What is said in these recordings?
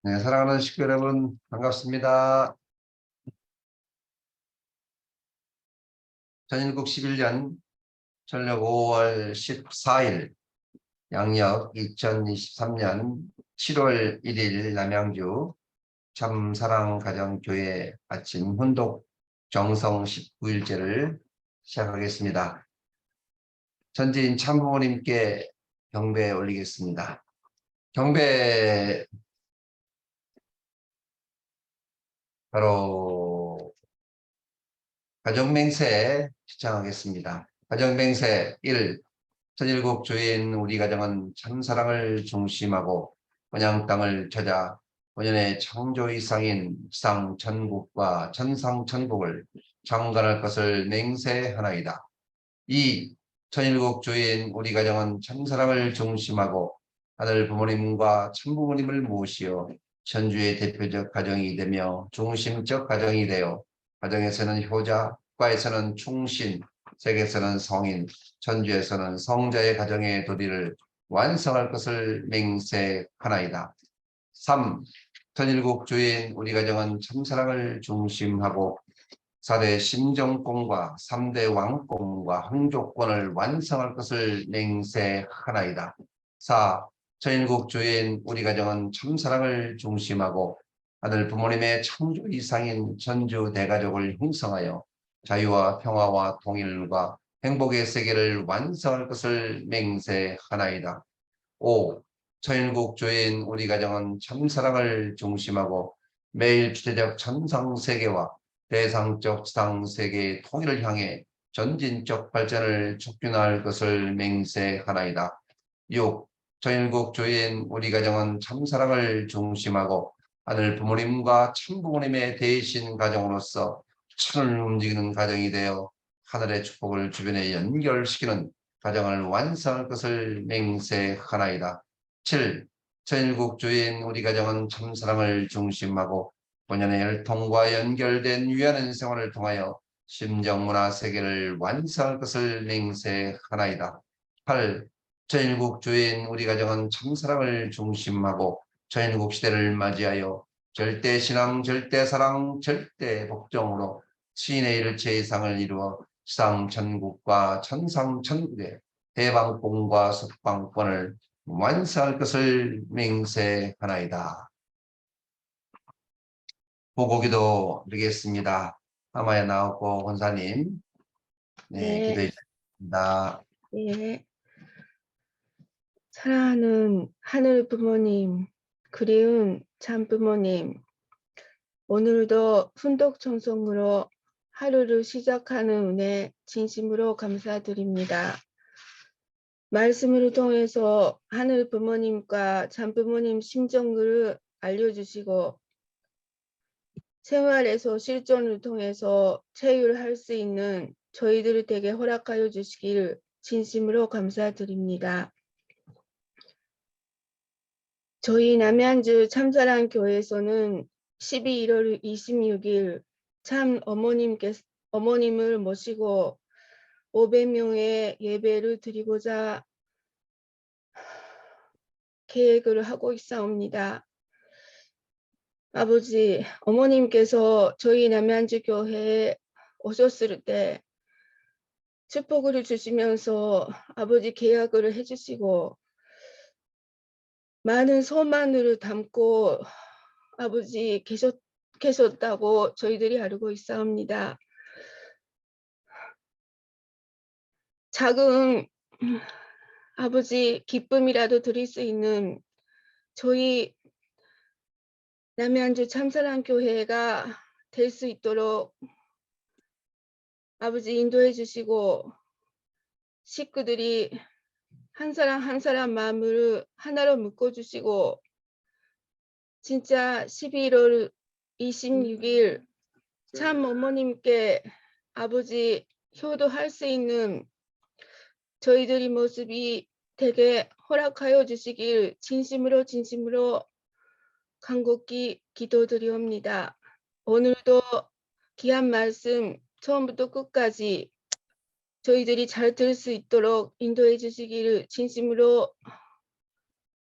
네, 사랑하는 식구 여러분, 반갑습니다. 전일국 11년 전력 5월 14일, 양력 2023년 7월 1일 남양주 참사랑가정교회 아침 혼독 정성 19일째를 시작하겠습니다. 전지인 참부모님께 경배 올리겠습니다. 경배 바로 가정맹세 시청하겠습니다. 가정맹세 1. 천일국 주인 우리 가정은 참사랑을 중심하고 본향 땅을 찾아 본연의 창조이상인 지상천국과 천상천국을 창건할 것을 맹세하나이다. 2. 천일국 주인 우리 가정은 참사랑을 중심하고 하늘 부모님과 참부모님을 모시어 천주의 대표적 가정이 되며 중심적 가정이 되어 가정에서는 효자, 국가에서는 충신, 세계에서는 성인, 천주에서는 성자의 가정의 도리를 완성할 것을 맹세하나이다. 3. 천일국 주인 우리 가정은 참사랑을 중심하고 4대 심정권과 3대 왕권과 황족권을 완성할 것을 맹세하나이다. 4. 천일국 주인 우리 가정은 참사랑을 중심하고 하늘 부모님의 창조 이상인 천주 대가족을 형성하여 자유와 평화와 통일과 행복의 세계를 완성할 것을 맹세하나이다. 5. 천일국 주인 우리 가정은 참사랑을 중심하고 매일 주체적 천상세계와 대상적 지상세계의 통일을 향해 전진적 발전을 촉진할 것을 맹세하나이다. 6. 천일국 주인 우리 가정은 참사랑을 중심하고 하늘 부모님과 참부모님의 대신 가정으로서 천을 움직이는 가정이 되어 하늘의 축복을 주변에 연결시키는 가정을 완성할 것을 맹세하나이다. 7. 천일국 주인 우리 가정은 참사랑을 중심하고 본연의 혈통과 연결된 유연한 생활을 통하여 심정문화 세계를 완성할 것을 맹세하나이다. 8. 천일국 주인 우리 가정은 참사랑을 중심하고 천일국 시대를 맞이하여 절대신앙, 절대사랑, 절대복종으로 시인의 일체 이상을 이루어 지상천국과 천상천국의 대방권과 석방권을 완성할 것을 맹세하나이다. 보고기도 드리겠습니다. 하마야 나오고 권사님, 네, 기도해 주십니다. 네. 사랑하는 하늘 부모님, 그리운 참 부모님, 오늘도 훈독 청송으로 하루를 시작하는 은혜 진심으로 감사드립니다. 말씀을 통해서 하늘 부모님과 참 부모님 심정을 알려주시고 생활에서 실존을 통해서 체휼할 수 있는 저희들을 되게 허락하여 주시길 진심으로 감사드립니다. 저희 남양주 참사랑 교회에서는 12월 26일 참 어머님을 모시고 500명의 예배를 드리고자 계획을 하고 있사옵니다. 아버지, 어머님께서 저희 남양주 교회에 오셨을 때 축복을 주시면서 아버지 계약을 해주시고 많은 소망을 담고 아버지 계셨다고 저희들이 알고 있사옵니다. 작은 아버지 기쁨이라도 드릴 수 있는 저희 남양주 참사랑 교회가 될 수 있도록 아버지 인도해 주시고 식구들이 한 사람 한 사람 마음을 하나로 묶어 주시고 진짜 11월 26일 참 어머님께 아버지 효도할 수 있는 저희들이 모습이 되게 허락하여 주시길 진심으로 간곡히 기도드리옵니다. 오늘도 귀한 말씀 처음부터 끝까지 저희들이 잘 들을 수 있도록 인도해 주시기를 진심으로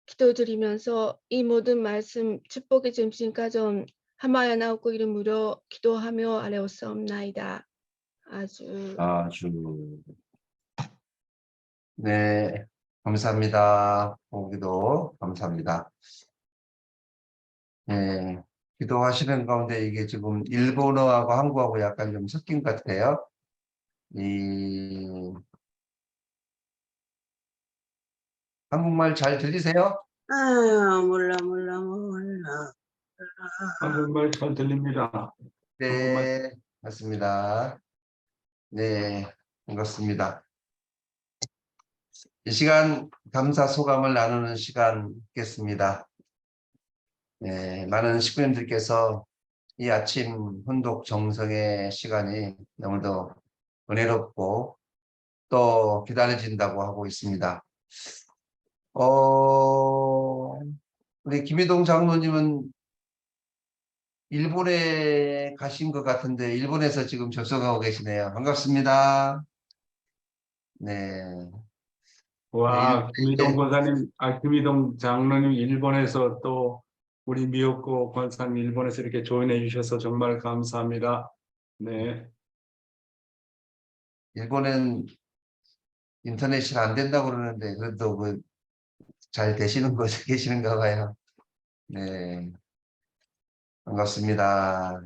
기도드리면서 이 모든 말씀 축복의 점심 가정 하마야 나옵고 이름으로 기도하며 아뢰옵사옵나이다. 아주 아주. 네, 감사합니다. 보기도 감사합니다. 네, 기도하시는 가운데 이게 지금 일본어하고 한국어하고 약간 좀 섞인 것 같아요. 이 한국말 잘 들리세요? 아유, 몰라. 한국말 잘 들립니다. 네, 맞습니다. 네, 반갑습니다. 이 시간 감사 소감을 나누는 시간 갖겠습니다. 네, 많은 식구님들께서 이 아침 혼독 정성의 시간이 너무도 은혜롭고 또 기다려진다고 하고 있습니다. 우리 김희동 장로님은 일본에 가신 것 같은데 일본에서 지금 접속하고 계시네요. 반갑습니다. 네. 와, 김희동 네, 권사님, 김희동 장로님 일본에서 또 우리 미역고 권사님 일본에서 이렇게 조인해 주셔서 정말 감사합니다. 네. 일본은 인터넷이 안 된다고 그러는데 그래도 뭐 잘 되시는 곳에 계시는가 봐요. 네. 반갑습니다.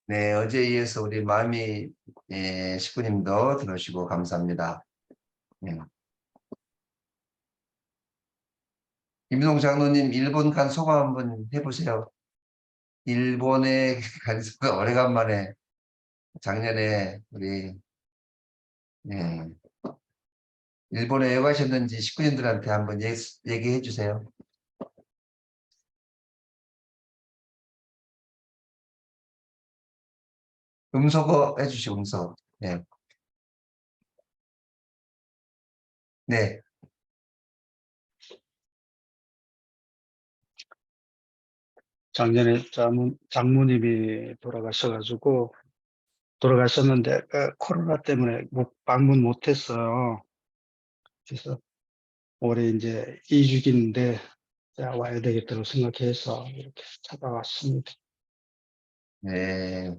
네, 어제에 이어서 우리 마음이 식구님도 들어오시고 감사합니다. 네. 김동 장로님 일본 간 소감 한번 해보세요. 일본에 간 소감 오래간만에 작년에 우리 일본에 왜 가셨는지 식구님들한테 한번 얘기해 주세요. 음소거 해주시고 음소. 네. 네. 작년에 장모님이 돌아가셨는데 코로나 때문에 방문 못했어요. 그래서 올해 이제 2주기인데 와야 되겠다고 생각해서 이렇게 찾아왔습니다. 네.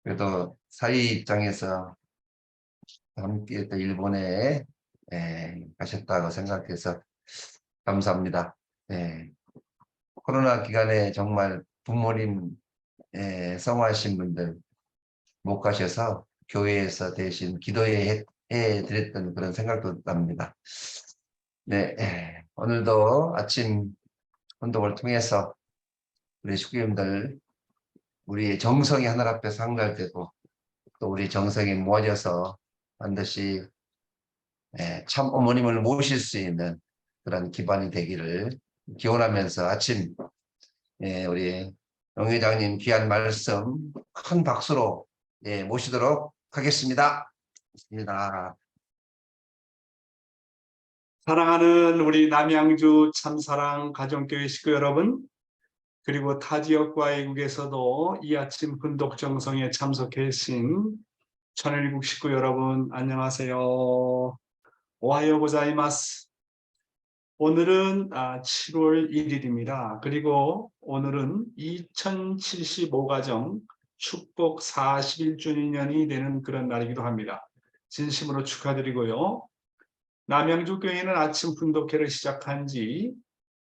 그래도 사위 입장에서 함께 또 일본에 가셨다고 생각해서 감사합니다. 네. 코로나 기간에 정말 부모님 성화하신 분들 못 가셔서 교회에서 대신 기도해 드렸던 그런 생각도 납니다. 네, 오늘도 아침 운동을 통해서 우리 식구님들 우리의 정성이 하늘 앞에서 한가되고 또 우리 정성이 모아져서 반드시 참 어머님을 모실 수 있는 그런 기반이 되기를 기원하면서 아침 우리 영 회장님 귀한 말씀 큰 박수로 모시도록 하겠습니다. 고맙습니다. 사랑하는 우리 남양주 참사랑 가정교회 식구 여러분, 그리고 타 지역과 외국에서도 이 아침 훈독 정성에 참석해 계신 천일국 식구 여러분, 안녕하세요. 오하요 고자이마스. 오늘은 7월 1일입니다. 그리고 오늘은 2075가정 축복 41주년이 되는 그런 날이기도 합니다. 진심으로 축하드리고요. 남양주 교회는 아침 분독회를 시작한 지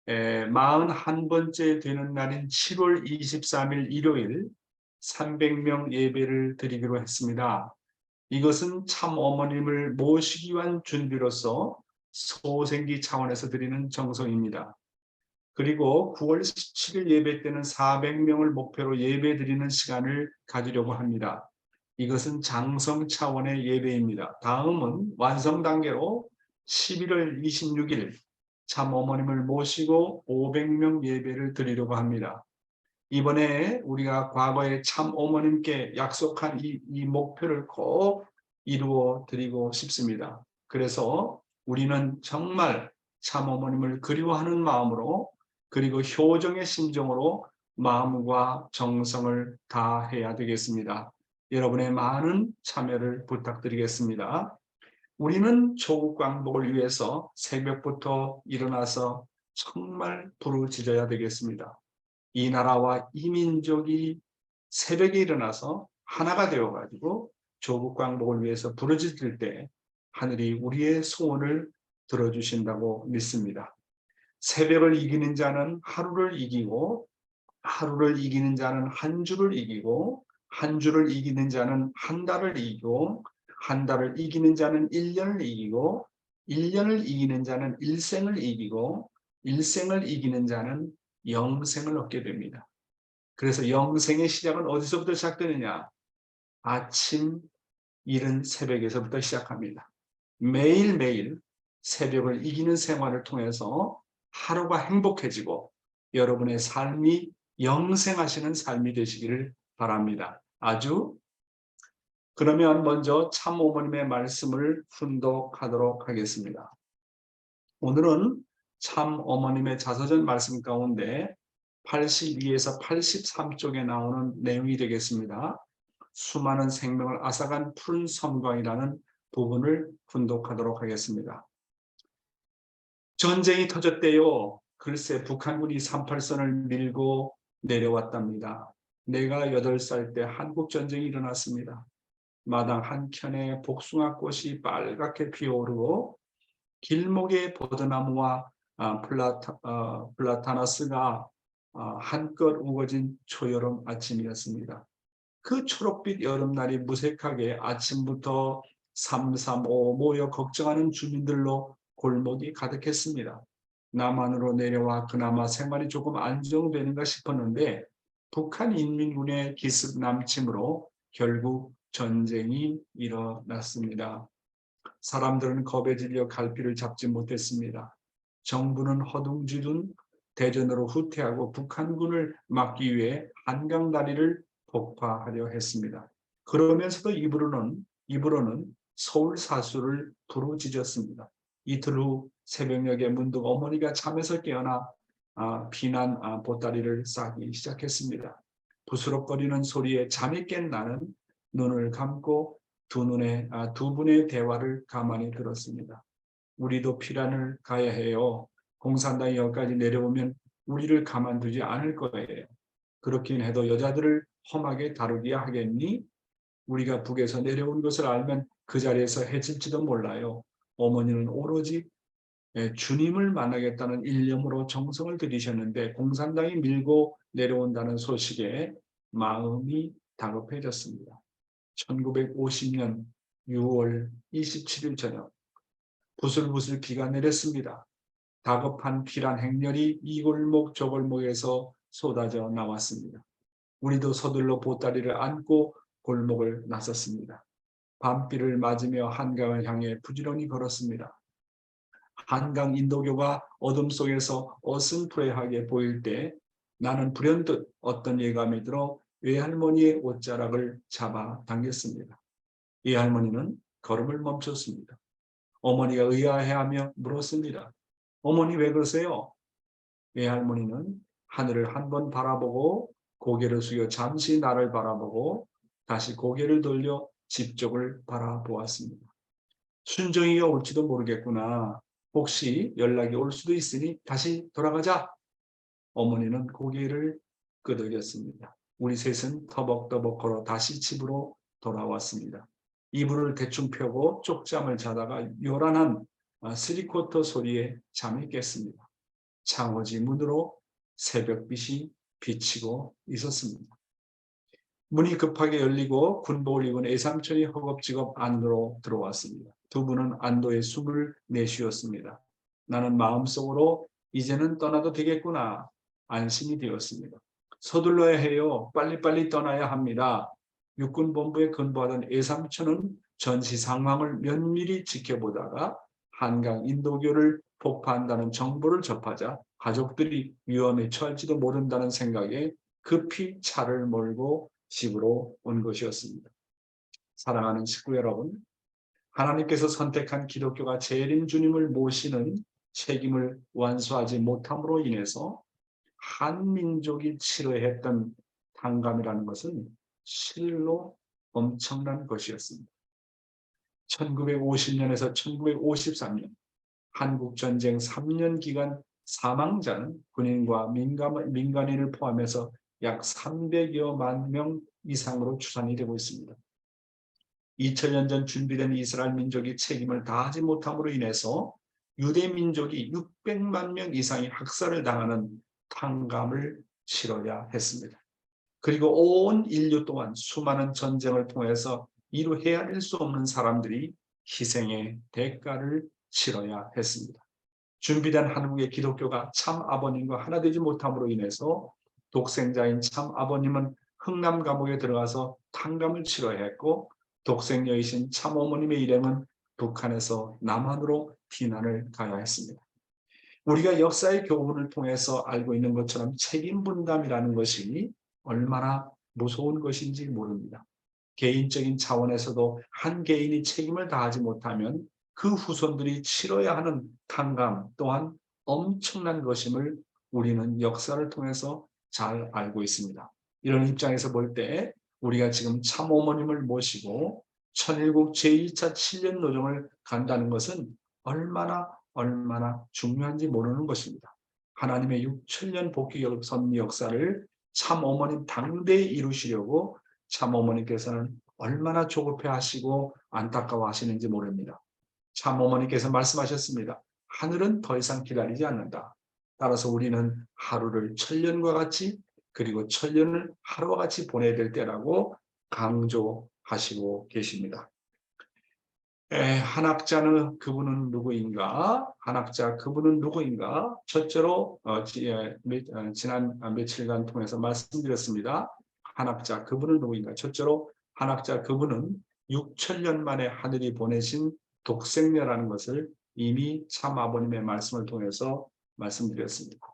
41번째 되는 날인 7월 23일 일요일 300명 예배를 드리기로 했습니다. 이것은 참 어머님을 모시기 위한 준비로서 소생기 차원에서 드리는 정성입니다. 그리고 9월 17일 예배 때는 400명을 목표로 예배 드리는 시간을 가지려고 합니다. 이것은 장성 차원의 예배입니다. 다음은 완성 단계로 11월 26일 참 어머님을 모시고 500명 예배를 드리려고 합니다. 이번에 우리가 과거에 참 어머님께 약속한 이 목표를 꼭 이루어 드리고 싶습니다. 그래서 우리는 정말 참 어머님을 그리워하는 마음으로 그리고 효정의 심정으로 마음과 정성을 다해야 되겠습니다. 여러분의 많은 참여를 부탁드리겠습니다. 우리는 조국 광복을 위해서 새벽부터 일어나서 정말 부르짖어야 되겠습니다. 이 나라와 이 민족이 새벽에 일어나서 하나가 되어가지고 조국 광복을 위해서 부르짖을 때 하늘이 우리의 소원을 들어주신다고 믿습니다. 새벽을 이기는 자는 하루를 이기고, 하루를 이기는 자는 한 주를 이기고, 한 주를 이기는 자는 한 달을 이기고, 한 달을 이기는 자는 1년을 이기고, 1년을 이기는 자는 일생을 이기고, 일생을 이기는 자는 영생을 얻게 됩니다. 그래서 영생의 시작은 어디서부터 시작되느냐? 아침 이른 새벽에서부터 시작합니다. 매일매일 새벽을 이기는 생활을 통해서 하루가 행복해지고 여러분의 삶이 영생하시는 삶이 되시기를 바랍니다. 그러면 먼저 참 어머님의 말씀을 훈독하도록 하겠습니다. 오늘은 참 어머님의 자서전 말씀 가운데 82에서 83쪽에 나오는 내용이 되겠습니다. 수많은 생명을 앗아간 푸른 섬광이라는 부분을 훈독하도록 하겠습니다. 전쟁이 터졌대요. 글쎄 북한군이 38선을 밀고 내려왔답니다. 내가 8살 때 한국전쟁이 일어났습니다. 마당 한켠에 복숭아꽃이 빨갛게 피어오르고 길목에 버드나무와 플라타나스가 한껏 우거진 초여름 아침이었습니다. 그 초록빛 여름날이 무색하게 아침부터 335 모여 걱정하는 주민들로 골목이 가득했습니다. 남한으로 내려와 그나마 생활이 조금 안정되는가 싶었는데 북한 인민군의 기습 남침으로 결국 전쟁이 일어났습니다. 사람들은 겁에 질려 갈피를 잡지 못했습니다. 정부는 허둥지둥 대전으로 후퇴하고 북한군을 막기 위해 한강다리를 폭파하려 했습니다. 그러면서도 입으로는 서울 사수를 부르짖었습니다. 이틀 후 새벽녘에 문득 어머니가 잠에서 깨어나 비난 보따리를 싸기 시작했습니다. 부스럭거리는 소리에 잠이 깬 나는 눈을 감고 두 분의 대화를 가만히 들었습니다. 우리도 피란을 가야 해요. 공산당이 여기까지 내려오면 우리를 가만두지 않을 거예요. 그렇긴 해도 여자들을 험하게 다루기야 하겠니? 우리가 북에서 내려온 것을 알면 그 자리에서 해칠지도 몰라요. 어머니는 오로지 주님을 만나겠다는 일념으로 정성을 들이셨는데 공산당이 밀고 내려온다는 소식에 마음이 다급해졌습니다. 1950년 6월 27일 저녁 부슬부슬 비가 내렸습니다. 다급한 피란 행렬이 이 골목 저 골목에서 쏟아져 나왔습니다. 우리도 서둘러 보따리를 안고 골목을 나섰습니다. 밤비를 맞으며 한강을 향해 부지런히 걸었습니다. 한강 인도교가 어둠 속에서 어슴푸레하게 보일 때 나는 불현듯 어떤 예감이 들어 외할머니의 옷자락을 잡아 당겼습니다. 외할머니는 걸음을 멈췄습니다. 어머니가 의아해하며 물었습니다. 어머니 왜 그러세요? 외할머니는 하늘을 한번 바라보고 고개를 숙여 잠시 나를 바라보고 다시 고개를 돌려 집 쪽을 바라보았습니다. 순정이가 올지도 모르겠구나. 혹시 연락이 올 수도 있으니 다시 돌아가자. 어머니는 고개를 끄덕였습니다. 우리 셋은 터벅터벅 걸어 다시 집으로 돌아왔습니다. 이불을 대충 펴고 쪽잠을 자다가 요란한 스리쿼터 소리에 잠이 깼습니다. 창호지 문으로 새벽빛이 비치고 있었습니다. 문이 급하게 열리고 군복을 입은 애삼촌이 허겁지겁 안으로 들어왔습니다. 두 분은 안도의 숨을 내쉬었습니다. 나는 마음속으로 이제는 떠나도 되겠구나 안심이 되었습니다. 서둘러야 해요. 빨리빨리 떠나야 합니다. 육군본부에 근무하던 애삼촌은 전시 상황을 면밀히 지켜보다가 한강 인도교를 폭파한다는 정보를 접하자 가족들이 위험에 처할지도 모른다는 생각에 급히 차를 몰고 집으로 온 것이었습니다. 사랑하는 식구 여러분, 하나님께서 선택한 기독교가 재림 주님을 모시는 책임을 완수하지 못함으로 인해서 한민족이 치러했던 탕감이라는 것은 실로 엄청난 것이었습니다. 1950년에서 1953년 한국전쟁 3년 기간 사망자는 군인과 민간인을 포함해서 약 300여만 명 이상으로 추산이 되고 있습니다. 2000년 전 준비된 이스라엘 민족이 책임을 다하지 못함으로 인해서 유대 민족이 600만 명 이상이 학살을 당하는 탕감을 치러야 했습니다. 그리고 온 인류 동안 수많은 전쟁을 통해서 이루 헤아릴 수 없는 사람들이 희생의 대가를 치러야 했습니다. 준비된 한국의 기독교가 참 아버님과 하나 되지 못함으로 인해서 독생자인 참 아버님은 흥남 감옥에 들어가서 탕감을 치러야 했고, 독생녀이신 참 어머님의 일행은 북한에서 남한으로 피난을 가야 했습니다. 우리가 역사의 교훈을 통해서 알고 있는 것처럼 책임 분담이라는 것이 얼마나 무서운 것인지 모릅니다. 개인적인 차원에서도 한 개인이 책임을 다하지 못하면 그 후손들이 치러야 하는 탕감 또한 엄청난 것임을 우리는 역사를 통해서 잘 알고 있습니다. 이런 입장에서 볼 때 우리가 지금 참 어머님을 모시고 천일국 제2차 7년 노정을 간다는 것은 얼마나 중요한지 모르는 것입니다. 하나님의 6천년 복귀 섭리 역사를 참 어머님 당대에 이루시려고 참 어머니께서는 얼마나 조급해 하시고 안타까워 하시는지 모릅니다. 참 어머니께서 말씀하셨습니다. 하늘은 더 이상 기다리지 않는다. 따라서 우리는 하루를 천년과 같이 그리고 천년을 하루와 같이 보내야 될 때라고 강조하시고 계십니다. 한학자는 그분은 누구인가? 한학자 그분은 누구인가? 첫째로 지난 며칠간 통해서 말씀드렸습니다. 한학자 그분은 누구인가? 첫째로 한학자 그분은 6천년 만에 하늘이 보내신 독생녀라는 것을 이미 참 아버님의 말씀을 통해서 말씀드렸습니다.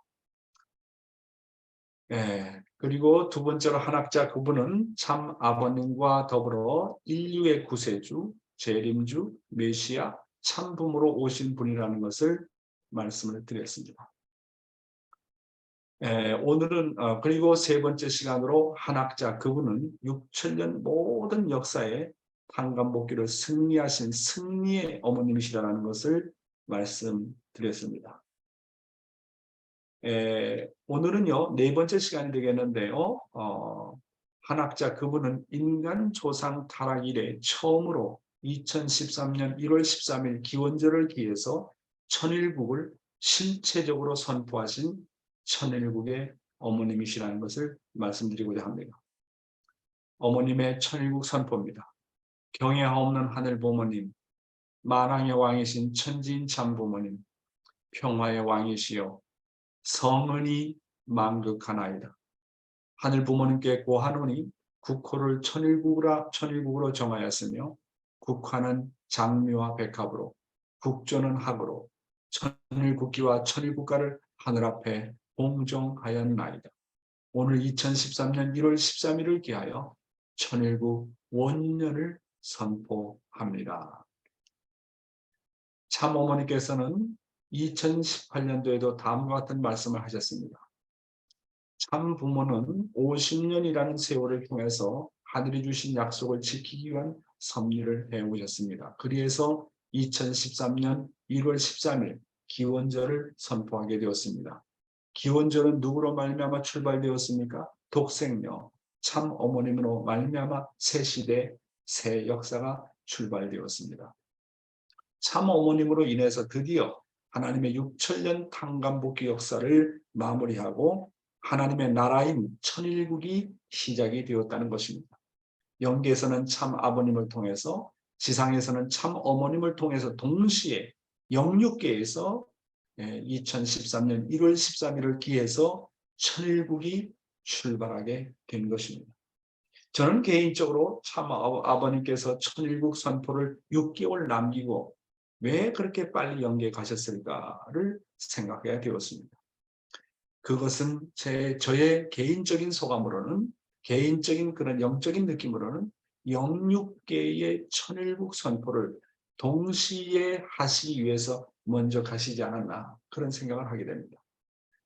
그리고 두 번째로 한학자 그분은 참 아버님과 더불어 인류의 구세주, 재림주, 메시아, 참부모로 오신 분이라는 것을 말씀을 드렸습니다. 오늘은 그리고 세 번째 시간으로 한학자 그분은 6천년 모든 역사에 탕감복귀를 승리하신 승리의 어머님이시라는 것을 말씀드렸습니다. 오늘은요 네 번째 시간이 되겠는데요. 한학자 그분은 인간 조상 타락 이래 처음으로 2013년 1월 13일 기원절을 기해서 천일국을 실체적으로 선포하신 천일국의 어머님이시라는 것을 말씀드리고자 합니다. 어머님의 천일국 선포입니다. 경외하 없는 하늘 부모님, 만왕의 왕이신 천지인 참 부모님, 평화의 왕이시여 성은이 만극하나이다. 하늘 부모님께 고하노니 국호를 천일국으로 정하였으며 국화는 장미와 백합으로 국조는 학으로 천일국기와 천일국가를 하늘 앞에 공정하였나이다. 오늘 2013년 1월 13일을 기하여 천일국 원년을 선포합니다. 참 어머니께서는 2018년도에도 다음과 같은 말씀을 하셨습니다. 참 부모는 50년이라는 세월을 통해서 하늘이 주신 약속을 지키기 위한 섭리를 해오셨습니다. 그래서 2013년 1월 13일 기원절을 선포하게 되었습니다. 기원절은 누구로 말미암아 출발되었습니까? 독생녀, 참 어머님으로 말미암아 새 시대, 새 역사가 출발되었습니다. 참 어머님으로 인해서 드디어 하나님의 6천년 탕감복귀 역사를 마무리하고 하나님의 나라인 천일국이 시작이 되었다는 것입니다. 영계에서는 참 아버님을 통해서 지상에서는 참 어머님을 통해서 동시에 영육계에서 2013년 1월 13일을 기해서 천일국이 출발하게 된 것입니다. 저는 개인적으로 참 아버님께서 천일국 선포를 6개월 남기고 왜 그렇게 빨리 영계에 가셨을까를 생각해야 되었습니다. 그것은 저의 개인적인 소감으로는 개인적인 그런 영적인 느낌으로는 영육계의 천일국 선포를 동시에 하시기 위해서 먼저 가시지 않았나 그런 생각을 하게 됩니다.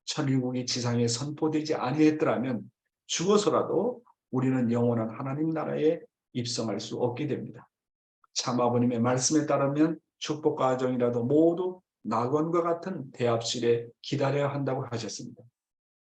천일국이 지상에 선포되지 아니했더라면 죽어서라도 우리는 영원한 하나님 나라에 입성할 수 없게 됩니다. 참 아버님의 말씀에 따르면 축복 가정이라도 모두 낙원과 같은 대합실에 기다려야 한다고 하셨습니다.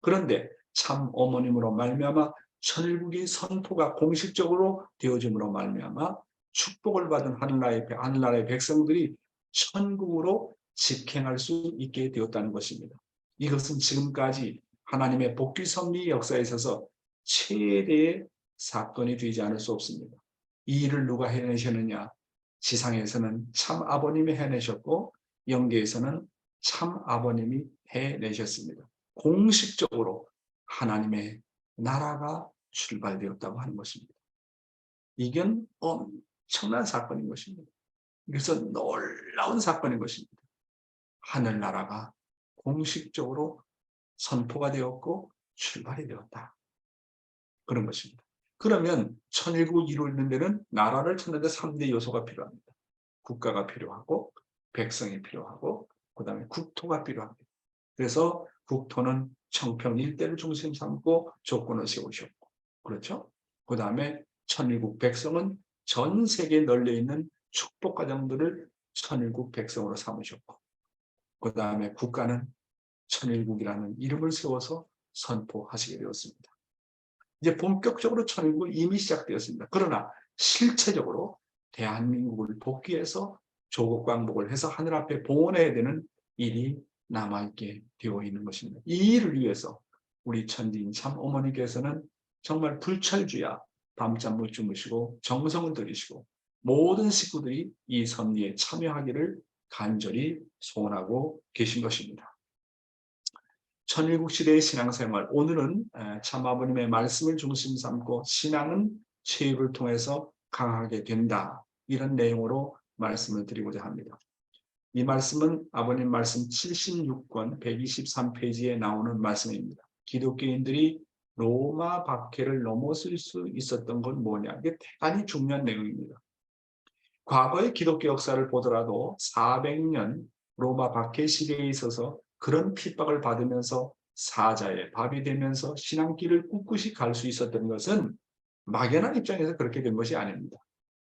그런데 참 어머님으로 말미암아 천일국의 선포가 공식적으로 되어짐으로 말미암아 축복을 받은 하늘나라의 백성들이 천국으로 직행할 수 있게 되었다는 것입니다. 이것은 지금까지 하나님의 복귀 섭리 역사에 있어서 최대의 사건이 되지 않을 수 없습니다. 이 일을 누가 해내셨느냐? 지상에서는 참 아버님이 해내셨고 영계에서는 참 아버님이 해내셨습니다. 공식적으로 하나님의 나라가 출발되었다고 하는 것입니다. 이건 엄청난 사건인 것입니다. 이것은 놀라운 사건인 것입니다. 하늘나라가 공식적으로 선포가 되었고 출발이 되었다. 그런 것입니다. 그러면 천일국 이루는 데는 나라를 찾는 데 3대 요소가 필요합니다. 국가가 필요하고 백성이 필요하고 그 다음에 국토가 필요합니다. 그래서 국토는 청평 일대를 중심 삼고 조건을 세우셨고, 그렇죠? 그 다음에 천일국 백성은 전 세계에 널려 있는 축복 가정들을 천일국 백성으로 삼으셨고, 그 다음에 국가는 천일국이라는 이름을 세워서 선포하시게 되었습니다. 이제 본격적으로 천일국은 이미 시작되었습니다. 그러나 실체적으로 대한민국을 복귀해서 조국광복을 해서 하늘 앞에 봉헌해야 되는 일이 남아있게 되어 있는 것입니다. 이 일을 위해서 우리 천지인 참 어머니께서는 정말 불철주야 밤잠 못 주무시고 정성을 들이시고 모든 식구들이 이 섭리에 참여하기를 간절히 소원하고 계신 것입니다. 천일국 시대의 신앙생활, 오늘은 참 아버님의 말씀을 중심 삼고 신앙은 체육을 통해서 강하게 된다, 이런 내용으로 말씀을 드리고자 합니다. 이 말씀은 아버님 말씀 76권 123페이지에 나오는 말씀입니다. 기독교인들이 로마 박해를 넘어설 수 있었던 건 뭐냐? 이게 대단히 중요한 내용입니다. 과거의 기독교 역사를 보더라도 400년 로마 박해 시대에 있어서 그런 핍박을 받으면서 사자의 밥이 되면서 신앙길을 꿋꿋이 갈 수 있었던 것은 막연한 입장에서 그렇게 된 것이 아닙니다.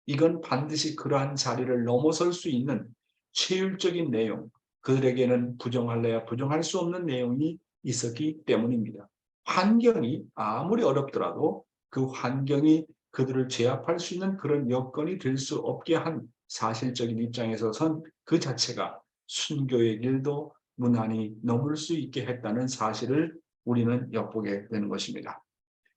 이건 반드시 그러한 자리를 넘어설 수 있는 체율적인 내용, 그들에게는 부정할래야 부정할 수 없는 내용이 있었기 때문입니다. 환경이 아무리 어렵더라도 그 환경이 그들을 제압할 수 있는 그런 여건이 될 수 없게 한 사실적인 입장에서선 그 자체가 순교의 길도 무난히 넘을 수 있게 했다는 사실을 우리는 엿보게 되는 것입니다.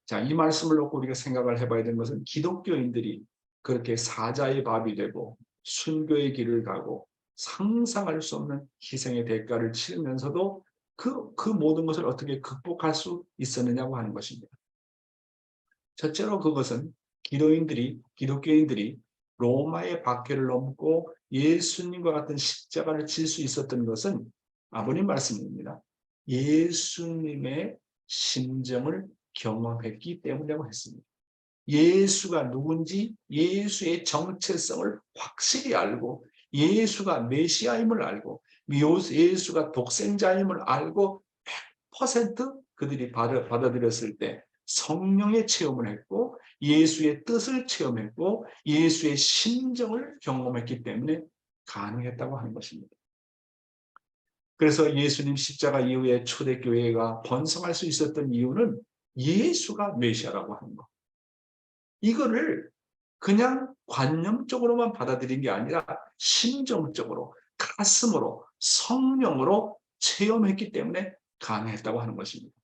자, 이 말씀을 놓고 우리가 생각을 해봐야 되는 것은 기독교인들이 그렇게 사자의 밥이 되고 순교의 길을 가고 상상할 수 없는 희생의 대가를 치르면서도 그 모든 것을 어떻게 극복할 수 있었느냐고 하는 것입니다. 첫째로 그것은 기독교인들이 로마의 박해를 넘고 예수님과 같은 십자가를 질 수 있었던 것은 아버님 말씀입니다. 예수님의 심정을 경험했기 때문이라고 했습니다. 예수가 누군지 예수의 정체성을 확실히 알고 예수가 메시아임을 알고 예수가 독생자임을 알고 100% 그들이 받아들였을 때 성령의 체험을 했고 예수의 뜻을 체험했고 예수의 심정을 경험했기 때문에 가능했다고 하는 것입니다. 그래서 예수님 십자가 이후에 초대교회가 번성할 수 있었던 이유는 예수가 메시아라고 하는 것. 이거를 그냥 관념적으로만 받아들인 게 아니라 심정적으로, 가슴으로, 성령으로 체험했기 때문에 가능했다고 하는 것입니다.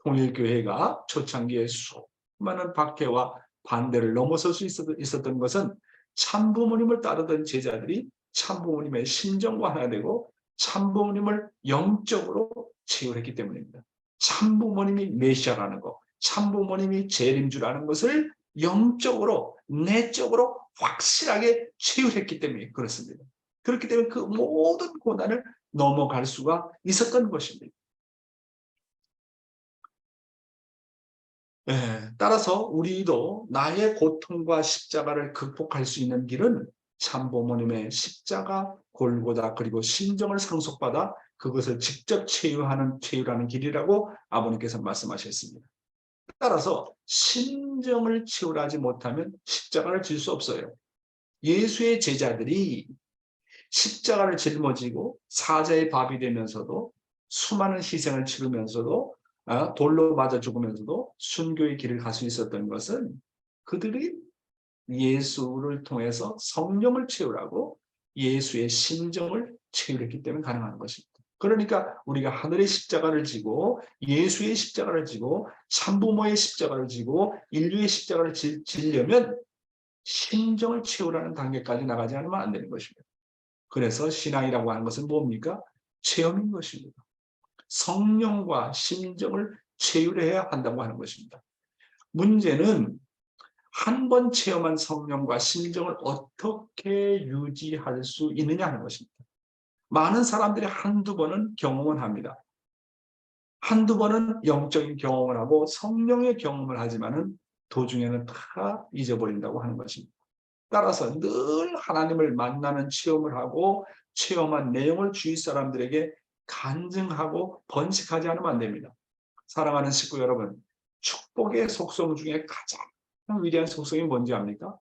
통일교회가 초창기에 수많은 박해와 반대를 넘어설 수 있었던 것은 참부모님을 따르던 제자들이 참부모님의 심정과 하나 되고 참부모님을 영적으로 체험했기 때문입니다. 참부모님이 메시아라는 것, 참부모님이 재림주라는 것을 영적으로, 내적으로 확실하게 체험했기 때문에 그렇습니다. 그렇기 때문에 그 모든 고난을 넘어갈 수가 있었던 것입니다. 따라서 우리도 나의 고통과 십자가를 극복할 수 있는 길은 참부모님의 십자가, 골고다 그리고 심정을 상속받아 그것을 직접 채우라는 길이라고 아버님께서 말씀하셨습니다. 따라서 심정을 채우라 하지 못하면 십자가를 질 수 없어요. 예수의 제자들이 십자가를 짊어지고 사자의 밥이 되면서도 수많은 희생을 치르면서도 돌로 맞아 죽으면서도 순교의 길을 갈 수 있었던 것은 그들이 예수를 통해서 성령을 채우라고 예수의 심정을 채우랬기 때문에 가능한 것입니다. 그러니까 우리가 하늘의 십자가를 지고 예수의 십자가를 지고 참부모의 십자가를 지고 인류의 십자가를 지려면 심정을 채우라는 단계까지 나가지 않으면 안 되는 것입니다. 그래서 신앙이라고 하는 것은 뭡니까? 체험인 것입니다. 성령과 심정을 채우려야 한다고 하는 것입니다. 문제는 한 번 체험한 성령과 심정을 어떻게 유지할 수 있느냐 하는 것입니다. 많은 사람들이 한두 번은 경험을 합니다. 한두 번은 영적인 경험을 하고 성령의 경험을 하지만은 도중에는 다 잊어버린다고 하는 것입니다. 따라서 늘 하나님을 만나는 체험을 하고 체험한 내용을 주위 사람들에게 간증하고 번식하지 않으면 안 됩니다. 사랑하는 식구 여러분, 축복의 속성 중에 가장 위대한 속성이 뭔지 압니까?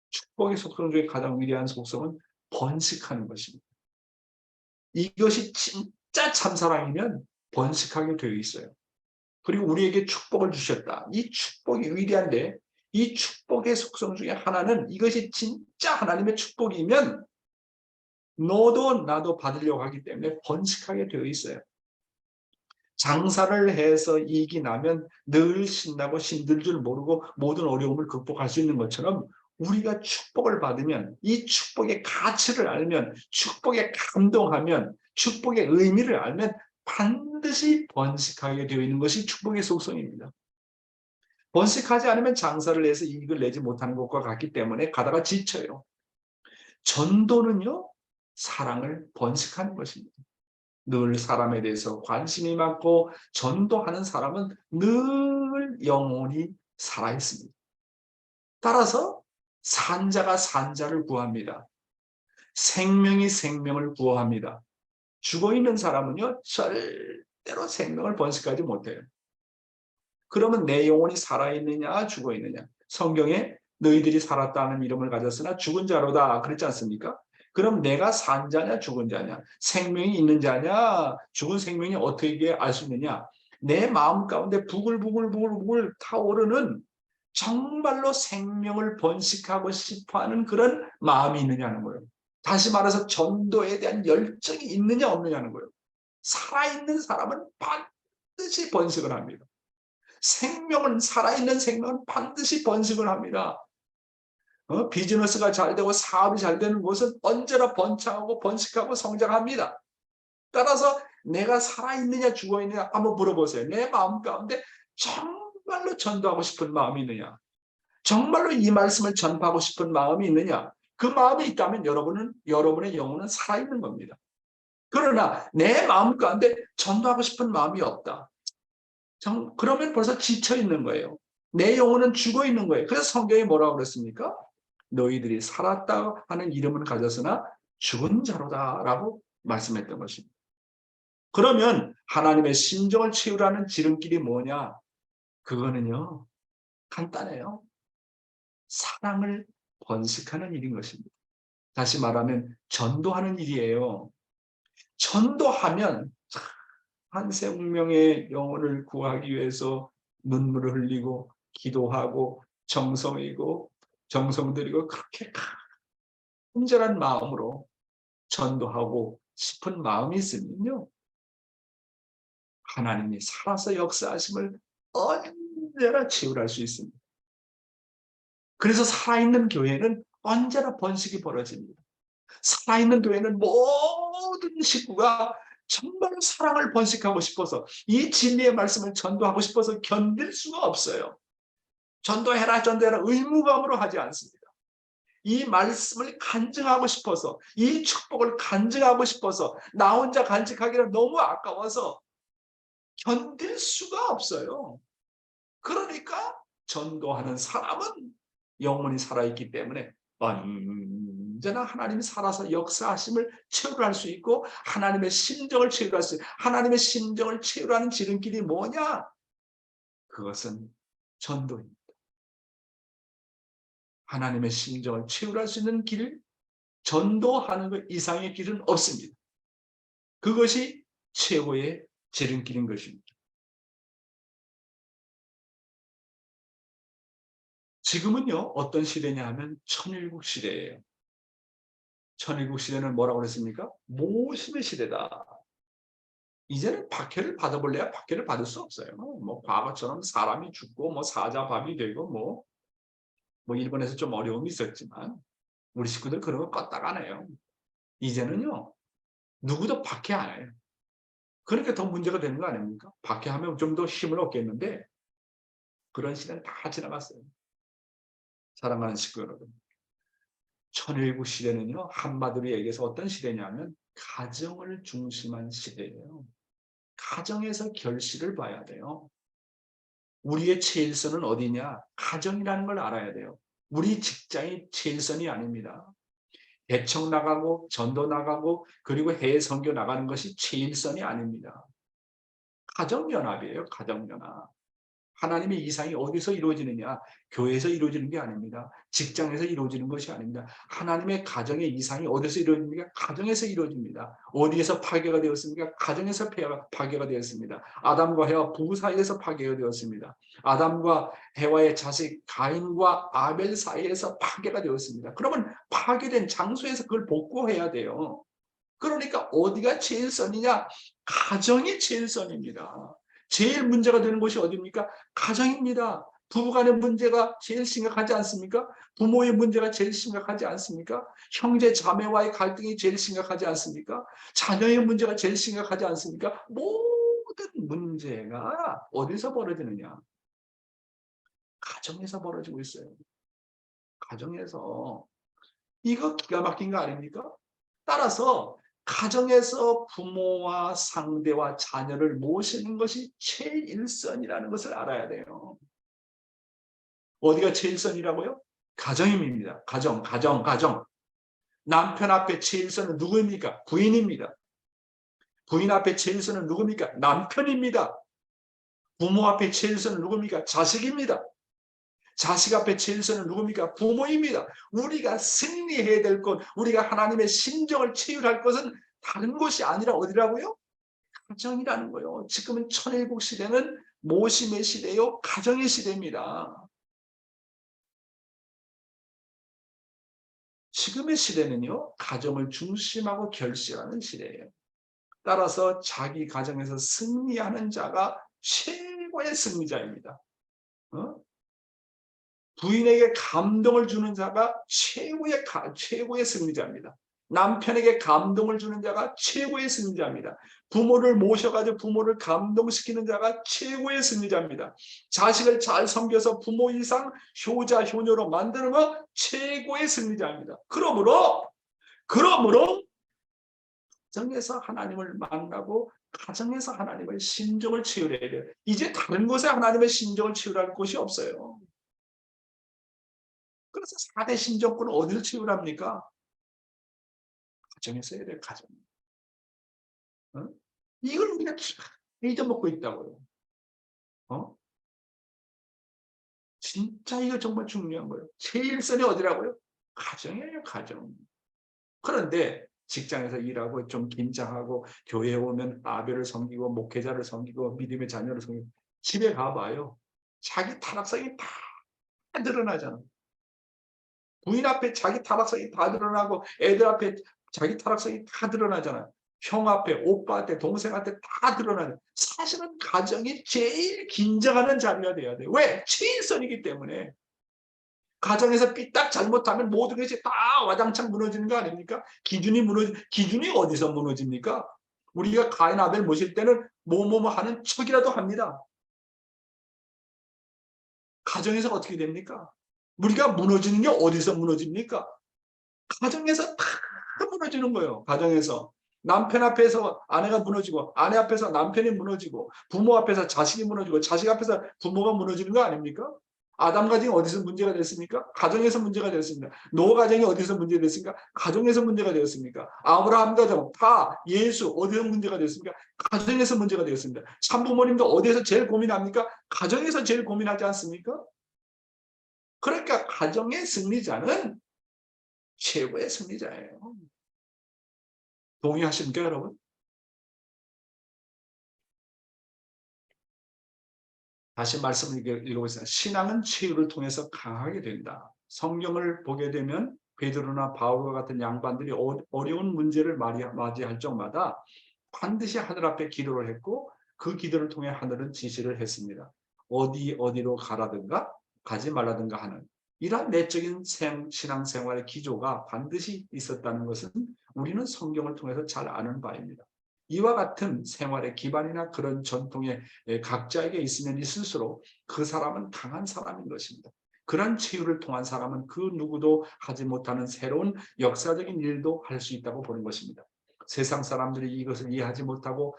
축복의 속성 중에 가장 위대한 속성은 번식하는 것입니다. 이것이 진짜 참사랑이면 번식하게 되어 있어요. 그리고 우리에게 축복을 주셨다. 이 축복이 위대한데 이 축복의 속성 중에 하나는 이것이 진짜 하나님의 축복이면 너도 나도 받으려고 하기 때문에 번식하게 되어 있어요. 장사를 해서 이익이 나면 늘 신나고 힘들 줄 모르고 모든 어려움을 극복할 수 있는 것처럼 우리가 축복을 받으면 이 축복의 가치를 알면 축복에 감동하면 축복의 의미를 알면 반드시 번식하게 되어 있는 것이 축복의 속성입니다. 번식하지 않으면 장사를 해서 이익을 내지 못하는 것과 같기 때문에 가다가 지쳐요. 전도는요, 사랑을 번식하는 것입니다. 늘 사람에 대해서 관심이 많고 전도하는 사람은 늘 영혼이 살아있습니다. 따라서 산자가 산자를 구합니다. 생명이 생명을 구합니다. 죽어있는 사람은요, 절대로 생명을 번식하지 못해요. 그러면 내 영혼이 살아있느냐 죽어있느냐. 성경에 너희들이 살았다는 이름을 가졌으나 죽은 자로다 그랬지 않습니까? 그럼 내가 산 자냐 죽은 자냐, 생명이 있는 자냐 죽은 생명이 어떻게 알 수 있느냐. 내 마음 가운데 부글부글 타오르는 정말로 생명을 번식하고 싶어하는 그런 마음이 있느냐는 거예요. 다시 말해서 전도에 대한 열정이 있느냐 없느냐는 거예요. 살아있는 사람은 반드시 번식을 합니다. 생명은, 살아있는 생명은 반드시 번식을 합니다. 비즈니스가 잘 되고 사업이 잘 되는 곳은 언제나 번창하고 번식하고 성장합니다. 따라서 내가 살아있느냐 죽어있느냐 한번 물어보세요. 내 마음 가운데 정말로 전도하고 싶은 마음이 있느냐, 정말로 이 말씀을 전파하고 싶은 마음이 있느냐. 그 마음이 있다면 여러분의 영혼은 살아있는 겁니다. 그러나 내 마음 가운데 전도하고 싶은 마음이 없다. 그러면 벌써 지쳐 있는 거예요. 내 영혼은 죽어 있는 거예요. 그래서 성경이 뭐라고 그랬습니까? 너희들이 살았다 하는 이름은 가졌으나 죽은 자로다 라고 말씀했던 것입니다. 그러면 하나님의 심정을 채우라는 지름길이 뭐냐? 그거는요, 간단해요. 사랑을 번식하는 일인 것입니다. 다시 말하면 전도하는 일이에요. 전도하면 한 생명의 영혼을 구하기 위해서 눈물을 흘리고 기도하고 정성 들이고 그렇게 간절한 마음으로 전도하고 싶은 마음이 있으면요, 하나님이 살아서 역사하심을 언제나 치유할 수 있습니다. 그래서 살아있는 교회는 언제나 번식이 벌어집니다. 살아있는 교회는 모든 식구가 정말로 사랑을 번식하고 싶어서 이 진리의 말씀을 전도하고 싶어서 견딜 수가 없어요. 전도해라 의무감으로 하지 않습니다. 이 말씀을 간증하고 싶어서, 이 축복을 간증하고 싶어서, 나 혼자 간직하기는 너무 아까워서 견딜 수가 없어요. 그러니까 전도하는 사람은 영혼이 살아있기 때문에 언제나 언제나 하나님이 살아서 역사하심을 체험할 수 있고 하나님의 심정을 체험할 수 있고 하나님의 심정을 체험하는 지름길이 뭐냐? 그것은 전도입니다. 하나님의 심정을 체험할 수 있는 길, 전도하는 것 이상의 길은 없습니다. 그것이 최고의 지름길인 것입니다. 지금은요, 어떤 시대냐 하면 천일국 시대예요. 천일국 시대는 뭐라고 그랬습니까? 모심의 시대다. 이제는 박해를 받아볼래야 박해를 받을 수 없어요. 뭐 과거처럼 사람이 죽고 뭐 사자밥이 되고 뭐 일본에서 좀 어려움이 있었지만 우리 식구들 그런 거 껐다가 안 해요. 이제는요, 누구도 박해 안 해요. 그러니까 더 문제가 되는 거 아닙니까? 박해하면 좀 더 힘을 얻겠는데 그런 시대는 다 지나갔어요. 사랑하는 식구 여러분, 천일국 시대는요, 한마디로 얘기해서 어떤 시대냐면 가정을 중심한 시대예요. 가정에서 결실을 봐야 돼요. 우리의 최일선은 어디냐? 가정이라는 걸 알아야 돼요. 우리 직장이 최일선이 아닙니다. 대청 나가고 전도 나가고 그리고 해외 선교 나가는 것이 최일선이 아닙니다. 가정연합이에요. 가정연합. 하나님의 이상이 어디서 이루어지느냐? 교회에서 이루어지는 게 아닙니다. 직장에서 이루어지는 것이 아닙니다. 하나님의 가정의 이상이 어디서 이루어집니까? 가정에서 이루어집니다. 어디에서 파괴가 되었습니까? 가정에서 파괴가 되었습니다. 아담과 해와 부부 사이에서 파괴가 되었습니다. 아담과 해와의 자식 가인과 아벨 사이에서 파괴가 되었습니다. 그러면 파괴된 장소에서 그걸 복구해야 돼요. 그러니까 어디가 최일선이냐? 가정이 최일선입니다. 제일 문제가 되는 곳이 어디입니까? 가정입니다. 부부간의 문제가 제일 심각하지 않습니까? 부모의 문제가 제일 심각하지 않습니까? 형제 자매와의 갈등이 제일 심각하지 않습니까? 자녀의 문제가 제일 심각하지 않습니까? 모든 문제가 어디서 벌어지느냐? 가정에서 벌어지고 있어요. 가정에서. 이거 기가 막힌 거 아닙니까? 따라서 가정에서 부모와 상대와 자녀를 모시는 것이 최일선이라는 것을 알아야 돼요. 어디가 최일선이라고요? 가정입니다. 가정. 남편 앞에 최일선은 누구입니까? 부인입니다. 부인 앞에 최일선은 누굽니까? 남편입니다. 부모 앞에 최일선은 누굽니까? 자식입니다. 자식 앞에 최일선은 누굽니까? 부모입니다. 우리가 승리해야 될 것, 우리가 하나님의 심정을 체휼할 것은 다른 곳이 아니라 어디라고요? 가정이라는 거예요. 지금은 천일국 시대는 모심의 시대요, 가정의 시대입니다. 지금의 시대는요, 가정을 중심하고 결실하는 시대예요. 따라서 자기 가정에서 승리하는 자가 최고의 승리자입니다. 부인에게 감동을 주는 자가 최고의 승리자입니다. 남편에게 감동을 주는 자가 최고의 승리자입니다. 부모를 모셔가지고 부모를 감동시키는 자가 최고의 승리자입니다. 자식을 잘 섬겨서 부모 이상 효자 효녀로 만드는 것 최고의 승리자입니다. 그러므로 가정에서 하나님을 만나고 가정에서 하나님의 심정을 치유해야 돼요. 이제 다른 곳에 하나님의 심정을 치유할 곳이 없어요. 그래서 4대 심정권은 어디를 치유합니까? 가정에서 해야 돼요. 가정. 이걸 우리가 잊어먹고 있다고요. 진짜 이거 정말 중요한 거예요. 최일선이 어디라고요? 가정이에요. 가정. 그런데 직장에서 일하고 좀 긴장하고 교회에 오면 아벨을 섬기고 목회자를 섬기고 믿음의 자녀를 섬기고 집에 가봐요. 자기 타락성이 다 드러나잖아. 부인 앞에 자기 타락성이 다 드러나고 애들 앞에 자기 타락성이 다 드러나잖아요. 형 앞에, 오빠한테, 동생한테 다 드러나요. 사실은 가정이 제일 긴장하는 자리가 돼야 돼요. 왜? 최일선이기 때문에. 가정에서 삐딱 잘못하면 모든 것이 다 와장창 무너지는 거 아닙니까? 기준이 어디서 무너집니까? 우리가 가인 아벨 모실 때는 뭐뭐 하는 척이라도 합니다. 가정에서 어떻게 됩니까? 우리가 무너지는 게 어디서 무너집니까? 가정에서 다 무너지는 거예요. 가정에서. 남편 앞에서 아내가 무너지고 아내 앞에서 남편이 무너지고 부모 앞에서 자식이 무너지고 자식 앞에서 부모가 무너지는 거 아닙니까? 아담 가정이 어디서 문제가 됐습니까? 가정에서 문제가 됐습니다. 노아 가정이 어디서 문제가 됐습니까? 가정에서 문제가 되었습니까? 아브라함 가정 다 예수 어디서 문제가 됐습니까? 가정에서 문제가 되었습니다. 참부모님도 어디에서 제일 고민합니까? 가정에서 제일 고민하지 않습니까? 그러니까 가정의 승리자는 최고의 승리자예요. 동의하십니까, 여러분? 다시 말씀을 읽어보겠습니다. 신앙은 치유를 통해서 강하게 된다. 성경을 보게 되면 베드로나 바울과 같은 양반들이 어려운 문제를 맞이할 적마다 반드시 하늘 앞에 기도를 했고 그 기도를 통해 하늘은 지시를 했습니다. 어디로 가라든가 가지 말라든가 하는 이러한 내적인 신앙생활의 기조가 반드시 있었다는 것은 우리는 성경을 통해서 잘 아는 바입니다. 이와 같은 생활의 기반이나 그런 전통에 각자에게 있으면 있을수록 그 사람은 강한 사람인 것입니다. 그런 치유를 통한 사람은 그 누구도 하지 못하는 새로운 역사적인 일도 할 수 있다고 보는 것입니다. 세상 사람들이 이것을 이해하지 못하고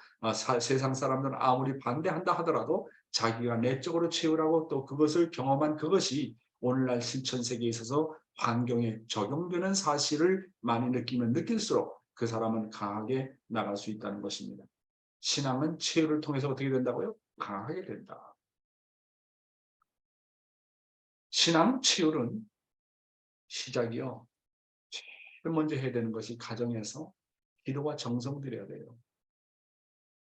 세상 사람들은 아무리 반대한다 하더라도 자기가 내적으로 치유라고 또 그것을 경험한 그것이 오늘날 신천세계에 있어서 환경에 적용되는 사실을 많이 느끼면 느낄수록 그 사람은 강하게 나갈 수 있다는 것입니다. 신앙은 치유를 통해서 어떻게 된다고요? 강하게 된다. 신앙 치유는 시작이요. 제일 먼저 해야 되는 것이 가정에서 기도와 정성 들여야 돼요.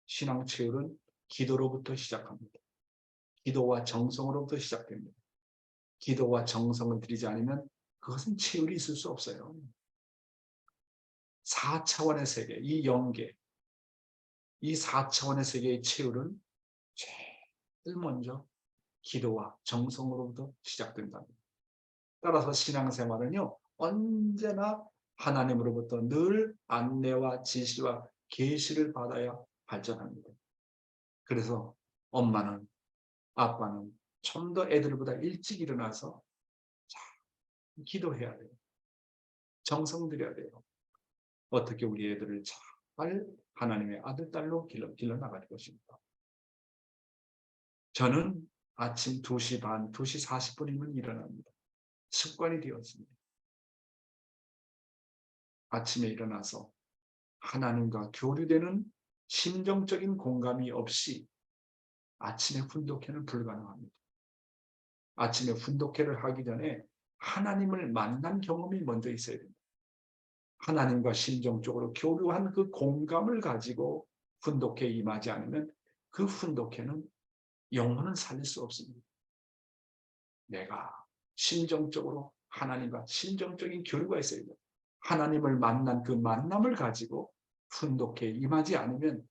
신앙 치유는 기도로부터 시작합니다. 기도와 정성으로부터 시작됩니다. 기도와 정성을 들이지 않으면 그것은 치유가 있을 수 없어요. 4차원의 세계, 이 영계, 이 4차원의 세계의 치유는 제일 먼저 기도와 정성으로부터 시작된답니다. 따라서 신앙생활은요, 언제나 하나님으로부터 늘 안내와 지시와 계시를 받아야 발전합니다. 그래서 엄마는, 아빠는 좀 더 애들보다 일찍 일어나서 기도해야 돼요. 정성 들여야 돼요. 어떻게 우리 애들을 잘 하나님의 아들, 딸로 길러나갈 것입니다. 저는 아침 2시 반, 2시 40분이면 일어납니다. 습관이 되었습니다. 아침에 일어나서 하나님과 교류되는 심정적인 공감이 없이 아침에 훈독회는 불가능합니다. 아침에 훈독회를 하기 전에 하나님을 만난 경험이 먼저 있어야 됩니다. 하나님과 심정적으로 교류한 그 공감을 가지고 훈독회에 임하지 않으면 그 훈독회는 영혼은 살릴 수 없습니다. 내가 심정적으로 하나님과 심정적인 교류가 있어야 돼요. 하나님을 만난 그 만남을 가지고 훈독회에 임하지 않으면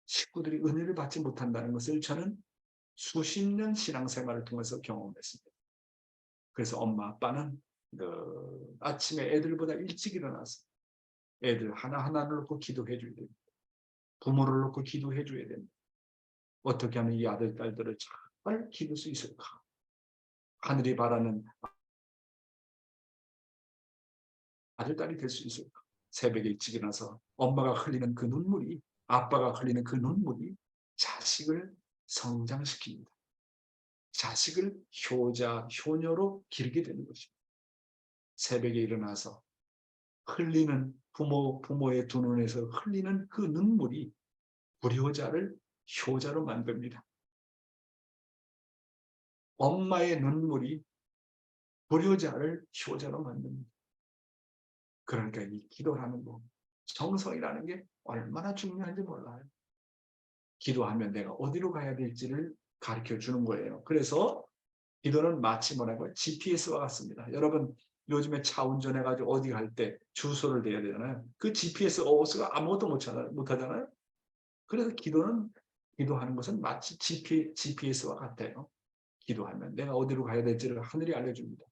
식구들이 은혜를 받지 못한다는 것을 저는 수십 년 신앙생활을 통해서 경험했습니다. 그래서 엄마 아빠는 아침에 애들보다 일찍 일어나서 애들 하나하나를 놓고 기도해 줘야 됩니다. 부모를 놓고 기도해 줘야 됩니다. 어떻게 하면 이 아들 딸들을 잘 기를 수 있을까? 하늘이 바라는 아들 딸이 될 수 있을까? 새벽에 일찍 일어나서 엄마가 흘리는 그 눈물이, 아빠가 흘리는 그 눈물이 자식을 성장시킵니다. 자식을 효자, 효녀로 기르게 되는 것입니다. 새벽에 일어나서 흘리는 부모의 두 눈에서 흘리는 그 눈물이 불효자를 효자로 만듭니다. 엄마의 눈물이 불효자를 효자로 만듭니다. 그러니까 이 기도라는 거, 정성이라는 게 얼마나 중요한지 몰라요. 기도하면 내가 어디로 가야 될지를 가르쳐 주는 거예요. 그래서 기도는 마치 뭐라고요? GPS와 같습니다. 여러분 요즘에 차 운전해가지고 어디 갈 때 주소를 대야 되잖아요. 그 GPS 없이가 아무것도 못하잖아요. 그래서 기도하는 것은 마치 GPS와 같아요. 기도하면 내가 어디로 가야 될지를 하늘이 알려줍니다.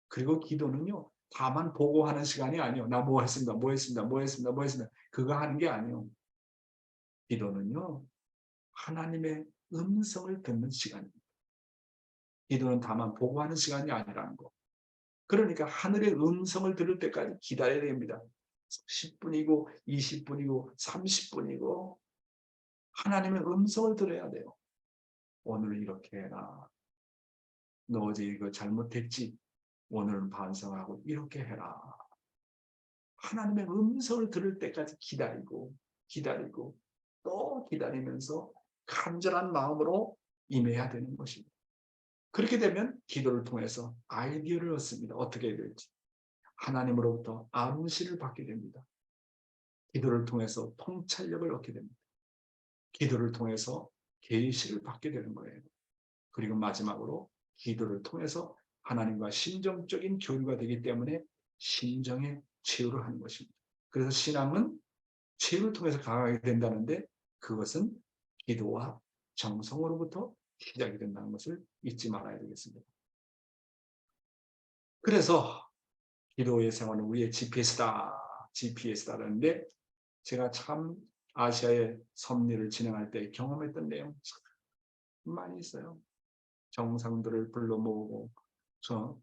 그리고 기도는요. 다만 보고하는 시간이 아니에요. 나 뭐 했습니다. 뭐 했습니다. 뭐 했습니다. 뭐 했습니다. 그거 하는 게 아니에요. 기도는요. 하나님의 음성을 듣는 시간입니다. 기도는 다만 보고하는 시간이 아니라는 거. 그러니까 하늘의 음성을 들을 때까지 기다려야 됩니다. 10분이고 20분이고 30분이고 하나님의 음성을 들어야 돼요. 오늘 이렇게 해라. 너 어제 이거 잘못했지? 오늘은 반성하고 이렇게 해라. 하나님의 음성을 들을 때까지 기다리고 또 기다리면서 간절한 마음으로 임해야 되는 것입니다. 그렇게 되면 기도를 통해서 아이디어를 얻습니다. 어떻게 해야 될지. 하나님으로부터 암시를 받게 됩니다. 기도를 통해서 통찰력을 얻게 됩니다. 기도를 통해서 계시를 받게 되는 거예요. 그리고 마지막으로 기도를 통해서 하나님과 심정적인 교류가 되기 때문에 심정의 치유를 하는 것입니다. 그래서 신앙은 치유를 통해서 강하게 된다는데 그것은 기도와 정성으로부터 시작이 된다는 것을 잊지 말아야 되겠습니다. 그래서 기도의 생활은 우리의 GPS다라는데 제가 참 아시아의 섭리를 진행할 때 경험했던 내용 참 많이 있어요. 정상들을 불러 모으고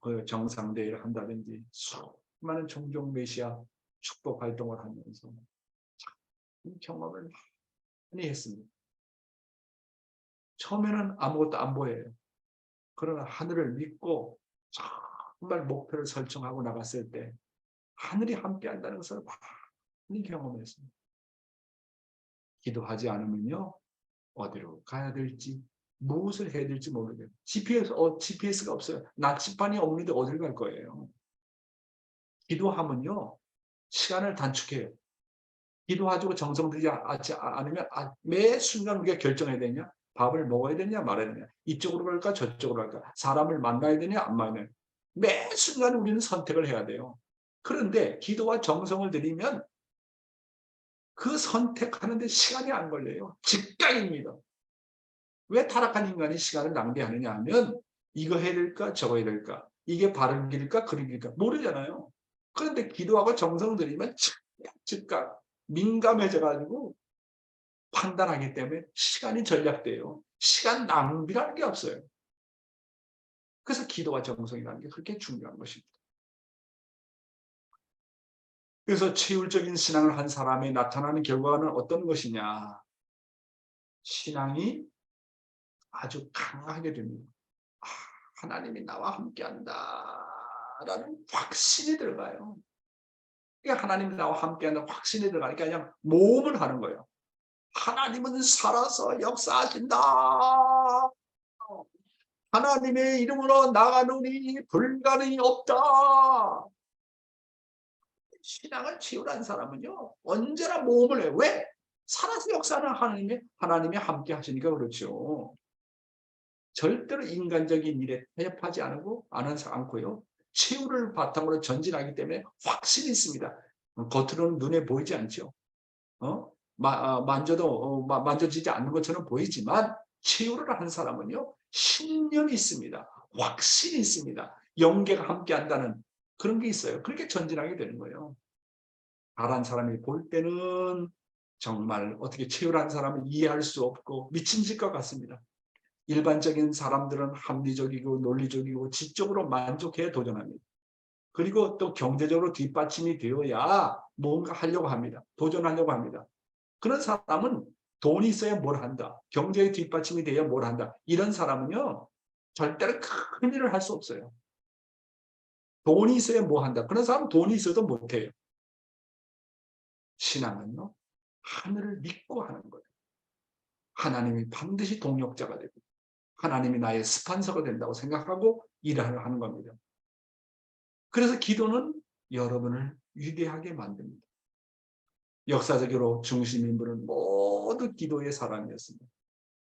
그 정상대회를 한다든지 수많은 종종 메시아 축복 활동을 하면서 참 경험을 많이 했습니다. 처음에는 아무것도 안 보여요. 그러나 하늘을 믿고 정말 목표를 설정하고 나갔을 때 하늘이 함께한다는 것을 많이 경험했습니다. 기도하지 않으면요 어디로 가야 될지 무엇을 해야 될지 모르겠어요. GPS가 없어요. 나침반이 없는데 어딜 갈 거예요. 기도하면요 시간을 단축해요. 기도하고 정성 들이지 않으면 매 순간 우리가 결정해야 되냐, 밥을 먹어야 되냐 말아야 되냐, 이쪽으로 갈까 저쪽으로 갈까, 사람을 만나야 되냐 안 만나야 되냐, 매 순간 우리는 선택을 해야 돼요. 그런데 기도와 정성을 들이면 그 선택하는 데 시간이 안 걸려요. 즉각입니다. 왜 타락한 인간이 시간을 낭비하느냐 하면 이거 해야 될까 저거 해야 될까, 이게 바른 길일까 그른 길일까 모르잖아요. 그런데 기도하고 정성을 들이면 즉각 민감해져 가지고 판단하기 때문에 시간이 전략돼요. 시간 낭비라는 게 없어요. 그래서 기도와 정성이라는 게 그렇게 중요한 것입니다. 그래서 치유적인 신앙을 한 사람이 나타나는 결과는 어떤 것이냐. 신앙이 아주 강하게 됩니다. 하나님이 나와 함께한다라는 확신이 들어가요. 그러니까 하나님이 나와 함께한다는 확신이 들어가니까 그냥 모험을 하는 거예요. 하나님은 살아서 역사하신다. 하나님의 이름으로 나가느니 불가능이 없다. 신앙을 치유한 사람은요 언제나 모험을 해요. 왜? 살아서 역사하는 하나님이 함께 하시니까 그렇죠. 절대로 인간적인 일에 타협하지 않고요. 치유를 바탕으로 전진하기 때문에 확신이 있습니다. 겉으로는 눈에 보이지 않죠. 만져지지 않는 것처럼 보이지만 치유를 하는 사람은요 신념이 있습니다. 확신이 있습니다. 영계가 함께한다는 그런 게 있어요. 그렇게 전진하게 되는 거예요. 잘한 사람이 볼 때는 정말 어떻게 치유한 사람을 이해할 수 없고 미친 짓과 같습니다. 일반적인 사람들은 합리적이고 논리적이고 지적으로 만족해 도전합니다. 그리고 또 경제적으로 뒷받침이 되어야 뭔가 하려고 합니다. 도전하려고 합니다. 그런 사람은 돈이 있어야 뭘 한다. 경제의 뒷받침이 돼야 뭘 한다. 이런 사람은요 절대로 큰 일을 할 수 없어요. 돈이 있어야 뭐 한다. 그런 사람은 돈이 있어도 못해요. 신앙은요 하늘을 믿고 하는 거예요. 하나님이 반드시 동력자가 되고 하나님이 나의 스판서가 된다고 생각하고 일을 하는 겁니다. 그래서 기도는 여러분을 위대하게 만듭니다. 역사적으로 중심 인물은 모두 기도의 사람이었습니다.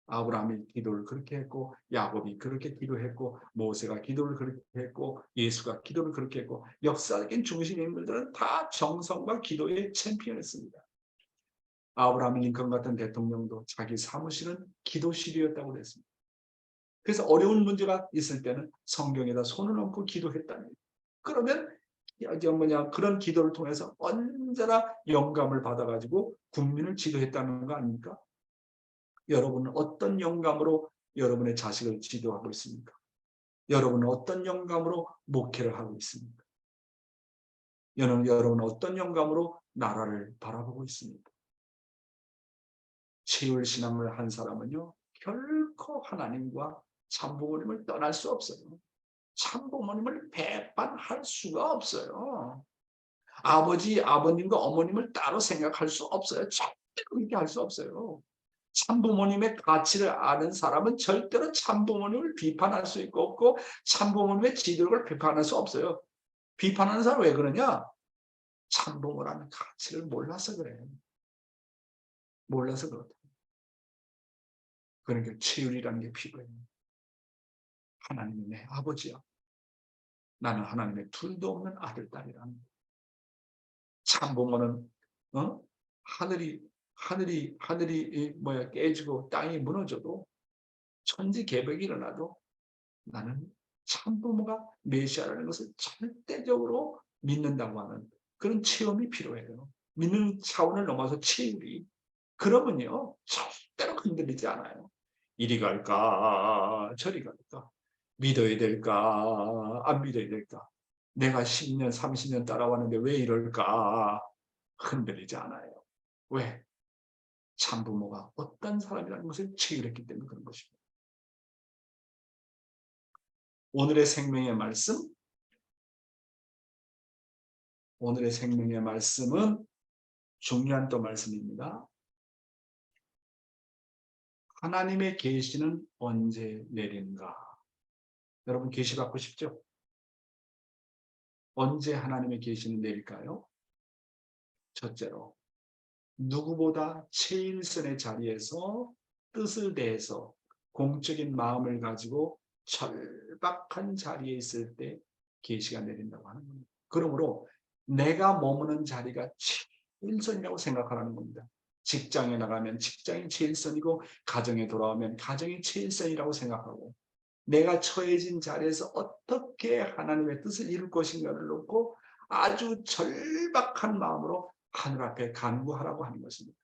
아브라함이 기도를 그렇게 했고 야곱이 그렇게 기도했고 모세가 기도를 그렇게 했고 예수가 기도를 그렇게 했고 역사적인 중심 인물들은 다 정성과 기도의 챔피언이었습니다. 아브라함 링컨 같은 대통령도 자기 사무실은 기도실이었다고 그랬습니다. 그래서 어려운 문제가 있을 때는 성경에다 손을 얹고 기도했다는 그러면 그런 기도를 통해서 언제나 영감을 받아가지고 국민을 지도했다는 거 아닙니까? 여러분은 어떤 영감으로 여러분의 자식을 지도하고 있습니까? 여러분은 어떤 영감으로 목회를 하고 있습니까? 여러분은 어떤 영감으로 나라를 바라보고 있습니까? 치유의 신앙을 한 사람은요 결코 하나님과 참부모님을 떠날 수 없어요. 참부모님을 배반할 수가 없어요. 아버지, 아버님과 어머님을 따로 생각할 수 없어요. 절대 그렇게 할 수 없어요. 참부모님의 가치를 아는 사람은 절대로 참부모님을 비판할 수 있고 없고 참부모님의 지도력을 비판할 수 없어요. 비판하는 사람 왜 그러냐? 참부모라는 가치를 몰라서 그래요. 몰라서 그렇다. 그러니까 치유리라는 게 필요해요. 하나님이 내 아버지야. 나는 하나님의 둘도 없는 아들, 딸이라는 거예요. 참부모는 하늘이 깨지고 땅이 무너져도 천지개벽이 일어나도 나는 참부모가 메시아라는 것을 절대적으로 믿는다고 하는 그런 체험이 필요해요. 믿는 차원을 넘어서 치유리. 그러면요 절대로 흔들리지 않아요. 이리 갈까 저리 갈까 믿어야 될까 안 믿어야 될까 내가 10년 30년 따라왔는데 왜 이럴까 흔들리지 않아요. 왜? 참부모가 어떤 사람이라는 것을 체결했기 때문에 그런 것입니다. 오늘의 생명의 말씀은 중요한 또 말씀입니다. 하나님의 계시는 언제 내린가? 여러분 계시 받고 싶죠? 언제 하나님의 계시는 내릴까요? 첫째로 누구보다 최일선의 자리에서 뜻을 대해서 공적인 마음을 가지고 절박한 자리에 있을 때 계시가 내린다고 하는 겁니다. 그러므로 내가 머무는 자리가 최일선이라고 생각하라는 겁니다. 직장에 나가면 직장이 최일선이고 가정에 돌아오면 가정이 최일선이라고 생각하고 내가 처해진 자리에서 어떻게 하나님의 뜻을 이룰 것인가를 놓고 아주 절박한 마음으로 하늘 앞에 간구하라고 하는 것입니다.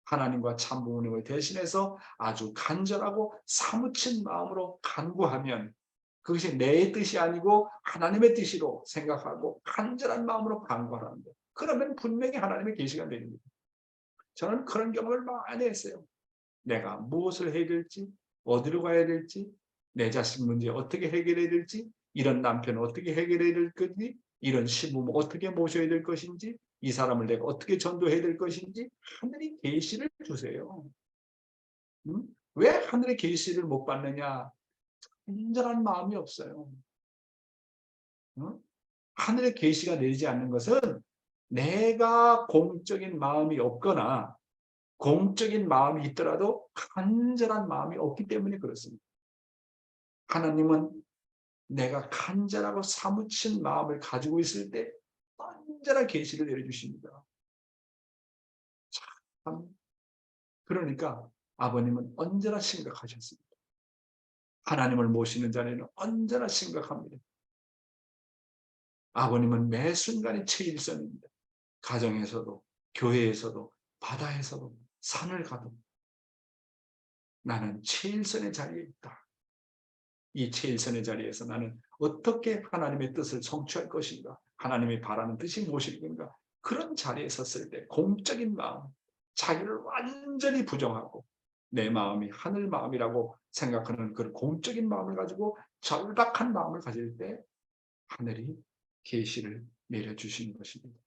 하나님과 참부모님을 대신해서 아주 간절하고 사무친 마음으로 간구하면 그것이 내 뜻이 아니고 하나님의 뜻으로 생각하고 간절한 마음으로 간구하라는 거예요. 그러면 분명히 하나님의 계시가 내립니다. 저는 그런 경험을 많이 했어요. 내가 무엇을 해야 될지, 어디로 가야 될지, 내 자식 문제 어떻게 해결해야 될지, 이런 남편 어떻게 해결해야 될 건지, 이런 시부모 어떻게 모셔야 될 것인지, 이 사람을 내가 어떻게 전도해야 될 것인지 하늘이 계시를 주세요. 왜 하늘의 계시를 못 받느냐? 간절한 마음이 없어요. 하늘의 계시가 내리지 않는 것은 내가 공적인 마음이 없거나 공적인 마음이 있더라도 간절한 마음이 없기 때문에 그렇습니다. 하나님은 내가 간절하고 사무친 마음을 가지고 있을 때 언제나 계시를 내려주십니다. 참, 그러니까 아버님은 언제나 심각하셨습니다. 하나님을 모시는 자리는 언제나 심각합니다. 아버님은 매 순간이 최일선입니다. 가정에서도 교회에서도 바다에서도 산을 가도 나는 최일선의 자리에 있다. 이 최일선의 자리에서 나는 어떻게 하나님의 뜻을 성취할 것인가? 하나님이 바라는 뜻이 무엇인가? 그런 자리에 섰을 때 공적인 마음, 자기를 완전히 부정하고 내 마음이 하늘 마음이라고 생각하는 그런 공적인 마음을 가지고 절박한 마음을 가질 때 하늘이 계시를 내려주시는 것입니다.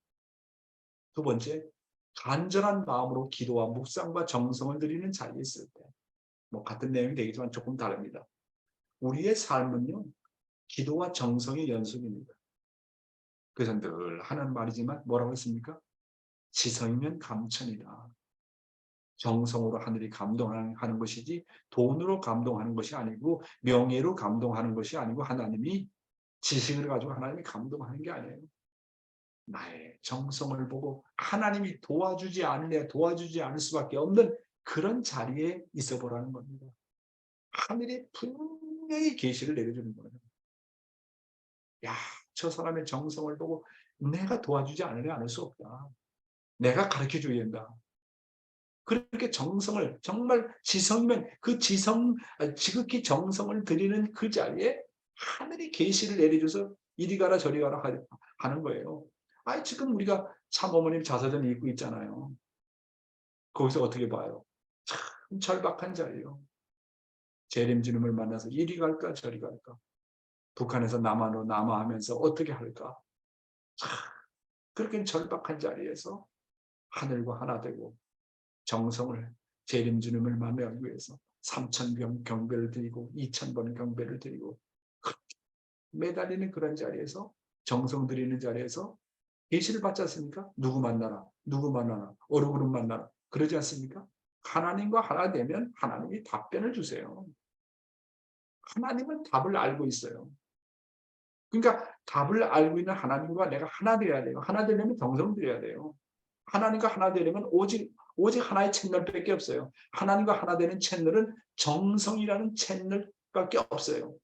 두 번째, 간절한 마음으로 기도와 묵상과 정성을 드리는 자리에 있을 때, 같은 내용이 되겠지만 조금 다릅니다. 우리의 삶은요, 기도와 정성의 연속입니다. 그래서 늘 하는 말이지만 뭐라고 했습니까? 지성이면 감천이다. 정성으로 하늘이 감동하는 것이지 돈으로 감동하는 것이 아니고 명예로 감동하는 것이 아니고 하나님이 지식을 가지고 하나님이 감동하는 게 아니에요. 나의 정성을 보고 하나님이 도와주지 않을 수밖에 없는 그런 자리에 있어 보라는 겁니다. 하늘이 분명히 계시를 내려주는 거예요. 야, 저 사람의 정성을 보고 내가 도와주지 않을 수 없다. 내가 가르쳐 줘야 된다. 그렇게 정성을 정말 지성이면 그 지극히 정성을 드리는 그 자리에 하늘이 계시를 내려줘서 이리 가라 저리 가라 하는 거예요. 지금 우리가 참어머님 자서전 읽고 있잖아요. 거기서 어떻게 봐요? 참 절박한 자리예요. 재림 주님을 만나서 이리 갈까 저리 갈까, 북한에서 남한으로 남하하면서 어떻게 할까, 그렇게 절박한 자리에서 하늘과 하나 되고 정성을 재림 주님을 만나기 위해서 3,000번 경배를 드리고 2,000번 경배를 드리고 매달리는 그런 자리에서, 정성 드리는 자리에서 계시를 받지 않습니까? 누구 만나라, 누구 만나라, 어느 그룹 만나라, 그러지 않습니까? 하나님과 하나 되면 하나님이 답변을 주세요. 하나님은 답을 알고 있어요. 그러니까 답을 알고 있는 하나님과 내가 하나 되어야 돼요. 하나 되려면 정성 들여야 돼요. 하나님과 하나 되려면 오직 하나의 채널밖에 없어요. 하나님과 하나 되는 채널은 정성이라는 채널밖에 없어요.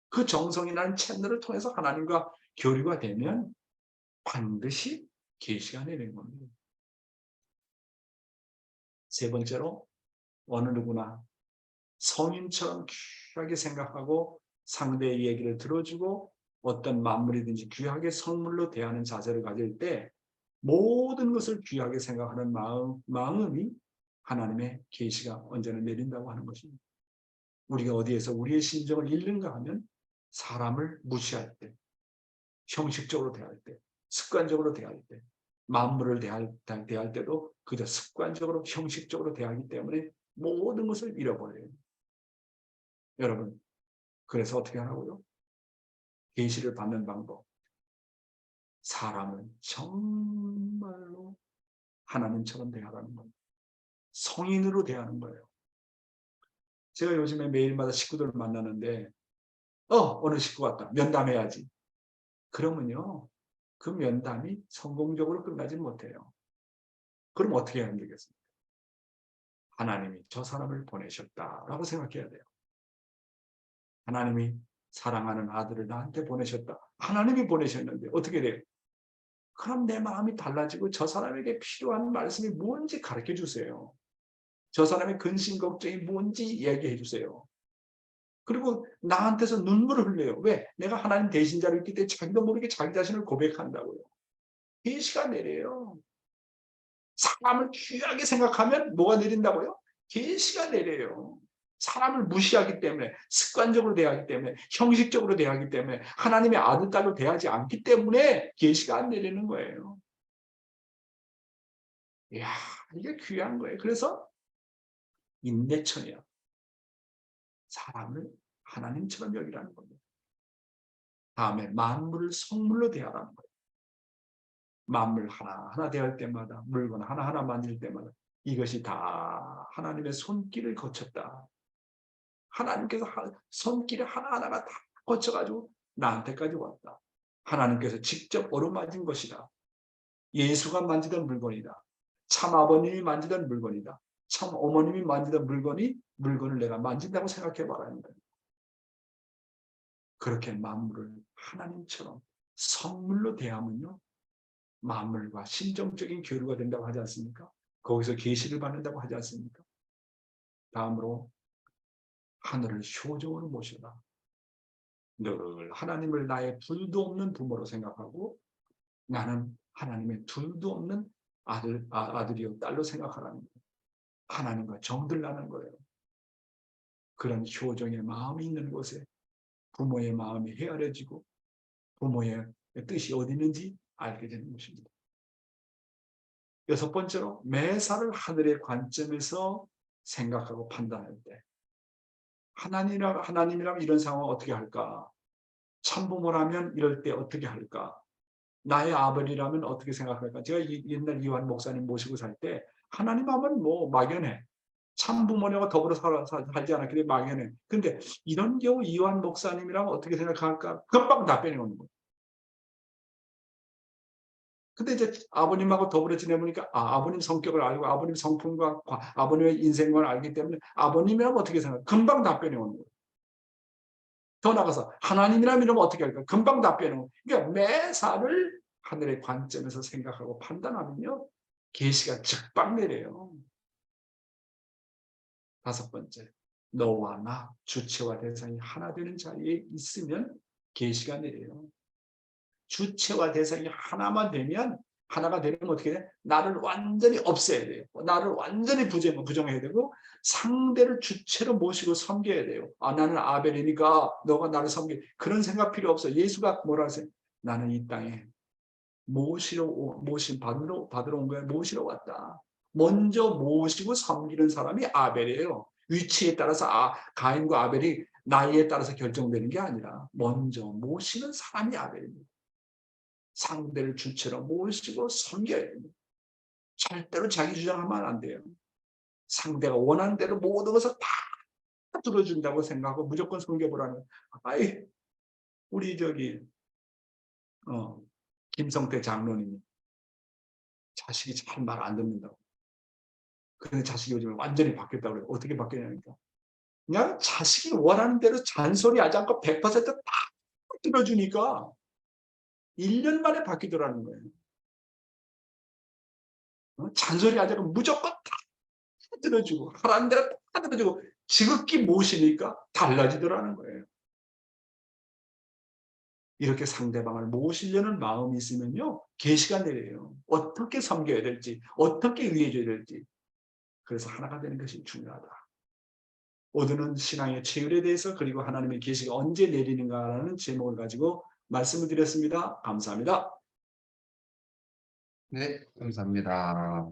그 정성이라는 채널을 통해서 하나님과 교류가 되면 반드시 계시가 내리는 겁니다. 세 번째로, 어느 누구나 성인처럼 귀하게 생각하고 상대의 얘기를 들어주고 어떤 만물이든지 귀하게 선물로 대하는 자세를 가질 때 모든 것을 귀하게 생각하는 마음이 하나님의 계시가 언제나 내린다고 하는 것입니다. 우리가 어디에서 우리의 심정을 잃는가 하면 사람을 무시할 때, 형식적으로 대할 때, 습관적으로 대할 때, 만물을 대할 때도 그저 습관적으로 형식적으로 대하기 때문에 모든 것을 잃어버려요. 여러분, 그래서 어떻게 하라고요? 계시를 받는 방법. 사람은 정말로 하나님처럼 대하라는 겁니다. 성인으로 대하는 거예요. 제가 요즘에 매일마다 식구들을 만나는데 어느 식구 왔다, 면담해야지. 그러면요, 그 면담이 성공적으로 끝나지 못해요. 그럼 어떻게 해야 되겠습니까? 하나님이 저 사람을 보내셨다라고 생각해야 돼요. 하나님이 사랑하는 아들을 나한테 보내셨다. 하나님이 보내셨는데 어떻게 돼요? 그럼 내 마음이 달라지고 저 사람에게 필요한 말씀이 뭔지 가르쳐 주세요. 저 사람의 근심 걱정이 뭔지 이야기해 주세요. 그리고 나한테서 눈물을 흘려요. 왜? 내가 하나님 대신자로 있기 때문에 자기도 모르게 자기 자신을 고백한다고요. 계시가 내려요. 사람을 귀하게 생각하면 뭐가 내린다고요? 계시가 내려요. 사람을 무시하기 때문에, 습관적으로 대하기 때문에, 형식적으로 대하기 때문에, 하나님의 아들, 딸로 대하지 않기 때문에 계시가 안 내리는 거예요. 이야, 이게 귀한 거예요. 그래서 인내천이야. 사람을 하나님처럼 여기라는 겁니다. 다음에 만물을 성물로 대하라는 거예요. 만물 하나하나 대할 때마다, 물건 하나하나 만질 때마다 이것이 다 하나님의 손길을 거쳤다. 하나님께서 손길을 하나하나가 다 거쳐가지고 나한테까지 왔다. 하나님께서 직접 어루만진 것이다. 예수가 만지던 물건이다. 참 아버님이 만지던 물건이다. 참 어머님이 만지던 물건을 내가 만진다고 생각해 봐라는 거예요. 그렇게 만물을 하나님처럼 선물로 대하면요, 만물과 심정적인 교류가 된다고 하지 않습니까? 거기서 계시를 받는다고 하지 않습니까? 다음으로 하늘을 효정으로 모셔라. 늘 하나님을 나의 둘도 없는 부모로 생각하고 나는 하나님의 둘도 없는 아들이요 딸로 생각하라는 거예요. 하나님과 정들라는 거예요. 그런 효정의 마음이 있는 곳에 부모의 마음이 헤아려지고 부모의 뜻이 어디 있는지 알게 되는 것입니다. 여섯 번째로, 매사를 하늘의 관점에서 생각하고 판단할 때, 하나님이라면 이런 상황을 어떻게 할까? 참부모라면 이럴 때 어떻게 할까? 나의 아버지라면 어떻게 생각할까? 제가 옛날 이완 목사님 모시고 살 때 하나님 하면 뭐 막연해. 참부모님과 더불어 살지 않았기 때문에 막연해. 근데 이런 경우 이완 목사님이라면 어떻게 생각할까? 금방 답변이 오는 거예요. 근데 이제 아버님하고 더불어 지내보니까 아버님 성격을 알고 아버님 성품과 아버님의 인생관을 알기 때문에 아버님이라면 어떻게 생각할까? 금방 답변이 오는 거예요. 더 나가서 하나님이라면 이러면 어떻게 할까? 금방 답변이 오는 거예요. 그러니까 매사를 하늘의 관점에서 생각하고 판단하면요, 계시가 즉박 내려요. 다섯 번째, 너와 나, 주체와 대상이 하나 되는 자리에 있으면 계시가 내려요. 주체와 대상이 하나만 되면 하나가 되려면 어떻게 돼? 나를 완전히 없애야 돼요. 나를 완전히 부정해야 되고 상대를 주체로 모시고 섬겨야 돼요. 아, 나는 아벨이니까 너가 나를 섬겨. 그런 생각 필요 없어. 예수가 뭐라 하세요? 나는 이 땅에 받으러 온 거야. 모시러 왔다. 먼저 모시고 섬기는 사람이 아벨이에요. 위치에 따라서 가인과 아벨이 나이에 따라서 결정되는 게 아니라 먼저 모시는 사람이 아벨입니다. 상대를 주체로 모시고 섬겨야 됩니다. 절대로 자기 주장하면 안 돼요. 상대가 원하는 대로 모든 것을 다 들어준다고 생각하고 무조건 섬겨보라는 거예요. 아이, 우리 김성태 장로님 자식이 잘 말 안 듣는다고. 근데 자식이 요즘에 완전히 바뀌었다고 그래요. 어떻게 바뀌냐니까. 그냥 자식이 원하는 대로 잔소리하지 않고 100%다 들어주니까 1년 만에 바뀌더라는 거예요. 잔소리하지 않고 무조건 다 들어주고 하라는 대로 다 들어주고 지극히 모시니까 달라지더라는 거예요. 이렇게 상대방을 모시려는 마음이 있으면요. 계시가 내려요. 어떻게 섬겨야 될지 어떻게 위해줘야 될지. 그래서 하나가 되는 것이 중요하다. 오늘은 신앙의 체율에 대해서 그리고 하나님의 계시가 언제 내리는가라는 제목을 가지고 말씀을 드렸습니다. 감사합니다. 네, 감사합니다.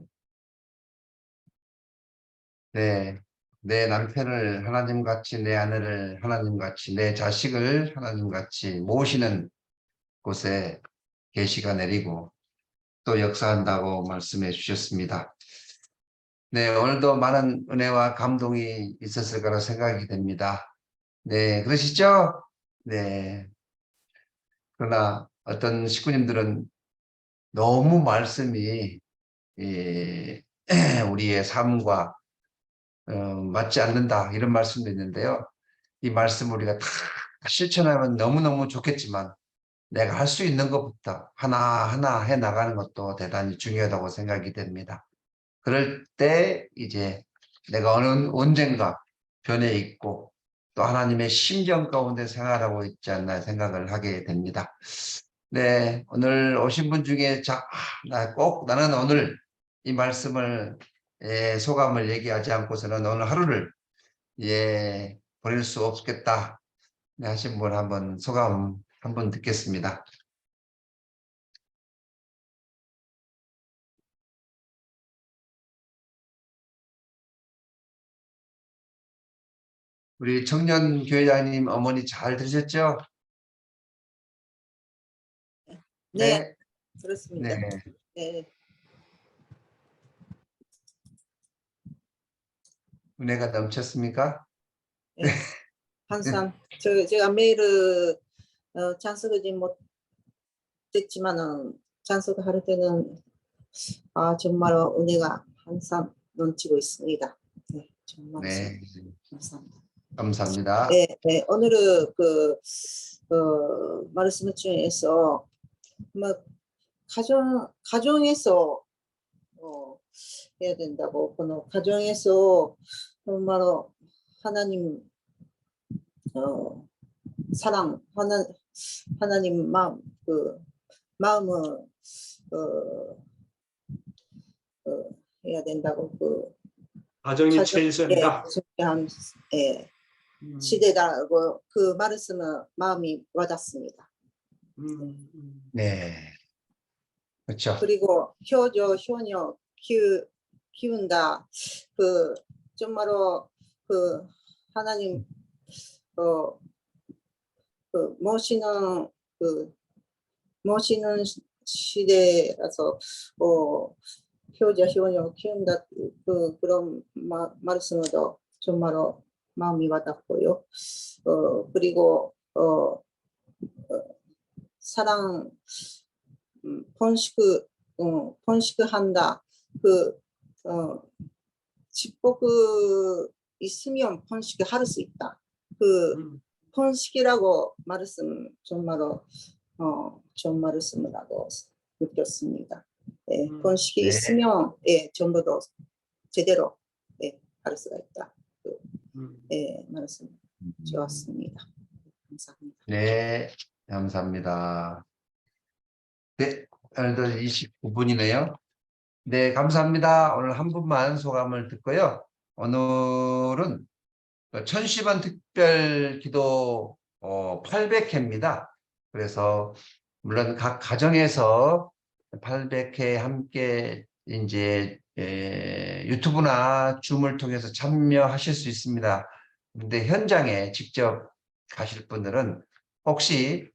네, 내 남편을 하나님같이, 내 아내를 하나님같이, 내 자식을 하나님같이 모시는 곳에 계시가 내리고 또 역사한다고 말씀해 주셨습니다. 네, 오늘도 많은 은혜와 감동이 있었을 거라 생각이 됩니다. 네, 그러시죠? 네. 그러나 어떤 식구님들은 너무 말씀이 우리의 삶과 맞지 않는다 이런 말씀도 있는데요. 이 말씀을 우리가 다 실천하면 너무너무 좋겠지만 내가 할 수 있는 것부터 하나하나 해 나가는 것도 대단히 중요하다고 생각이 됩니다. 그럴 때 이제 내가 언젠가 변해 있고 또 하나님의 심정 가운데 생활하고 있지 않나 생각을 하게 됩니다. 네, 오늘 오신 분 중에 나는 오늘 이 말씀을 소감을 얘기하지 않고서는 오늘 하루를 보낼 수 없겠다 하신 분 한번 소감 한번 듣겠습니다. 우리 청년 교회장님 어머니 잘 들으셨죠? 네, 그렇습니다. 네. 네, 은혜가 넘쳤습니까? 네. 항상 제가 메일을 찬스하지 못했지만은 찬스할 때는 정말로 은혜가 항상 넘치고 있습니다. 네, 정말 네, 감사합니다. 감사합니다. 네, 네, 오늘은 말씀 중에서 가정에서 해야 된다고 가정에서 정말로 하나님 사랑 하나님 마음을 해야 된다고 가정이 최선이다. 중요한 시대다고 그 말씀은 마음이 와닿습니다. 네, 그렇죠. 그리고 효녀 키운다. 정말로 하나님 모시는 시대라서 효녀 키운다. 그런 말씀으로 정말로 마음이 와닿고요. 그리고 사랑 번식한다. 축복 있으면 번식할 수 있다. 번식이라고 말씀 정말로 좋은 말씀이라고 느꼈습니다. 번식이 있으면 전부도 제대로 할 수가 있다. 말씀 좋았습니다. 감사합니다. 네, 감사합니다. 네, 오늘도 29분이네요. 네, 감사합니다. 오늘 한 분만 소감을 듣고요. 오늘은 천시반 특별 기도 800회입니다. 그래서 물론 각 가정에서 800회 함께 이제 유튜브나 줌을 통해서 참여하실 수 있습니다. 근데 현장에 직접 가실 분들은 혹시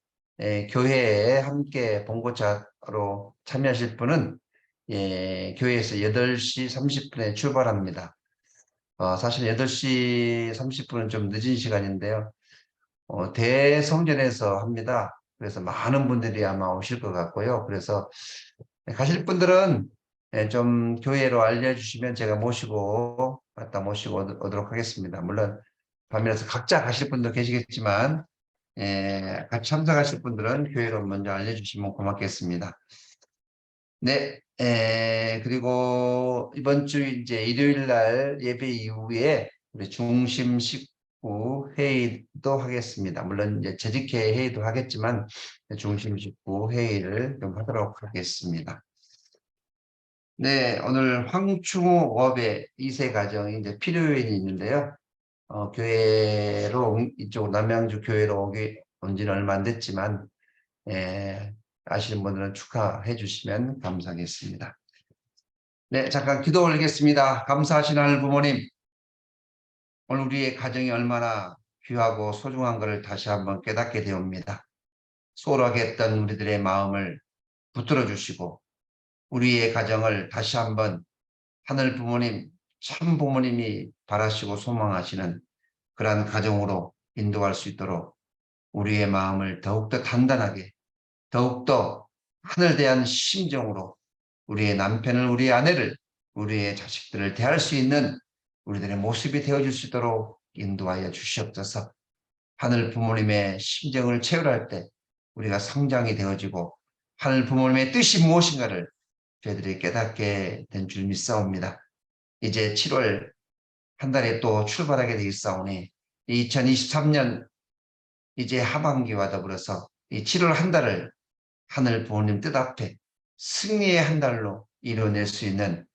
교회에 함께 봉고차로 참여하실 분은 교회에서 8시 30분에 출발합니다. 사실 8시 30분은 좀 늦은 시간인데요. 대성전에서 합니다. 그래서 많은 분들이 아마 오실 것 같고요. 그래서 가실 분들은 좀 교회로 알려주시면 제가 갖다 모시고 오도록 하겠습니다. 물론 밤이라서 각자 가실 분도 계시겠지만 같이 참석하실 분들은 교회로 먼저 알려주시면 고맙겠습니다. 네, 그리고 이번 주 이제 일요일 날 예배 이후에 우리 중심 식구 회의도 하겠습니다. 물론 이제 재직회 회의도 하겠지만 중심 식구 회의를 좀 하도록 하겠습니다. 네, 오늘 황충호 업의 2세 가정이 이제 필요 요인이 있는데요. 교회로 이쪽 남양주 교회로 온 지는 얼마 안 됐지만 아시는 분들은 축하해 주시면 감사하겠습니다. 네, 잠깐 기도 올리겠습니다. 감사하신 하늘 부모님, 오늘 우리의 가정이 얼마나 귀하고 소중한 것을 다시 한번 깨닫게 되옵니다. 소홀하게 했던 우리들의 마음을 붙들어 주시고 우리의 가정을 다시 한번 하늘 부모님, 참 부모님이 바라시고 소망하시는 그러한 가정으로 인도할 수 있도록 우리의 마음을 더욱더 단단하게, 더욱더 하늘 대한 심정으로 우리의 남편을, 우리의 아내를, 우리의 자식들을 대할 수 있는 우리들의 모습이 되어줄 수 있도록 인도하여 주시옵소서. 하늘 부모님의 심정을 채울할 때 우리가 성장이 되어지고 하늘 부모님의 뜻이 무엇인가를 저희들이 깨닫게 된 줄 믿사옵니다. 이제 7월 한 달에 또 출발하게 되겠사오니 2023년 이제 하반기와 더불어서 이 7월 한 달을 하늘 부모님 뜻 앞에 승리의 한 달로 이뤄낼 수 있는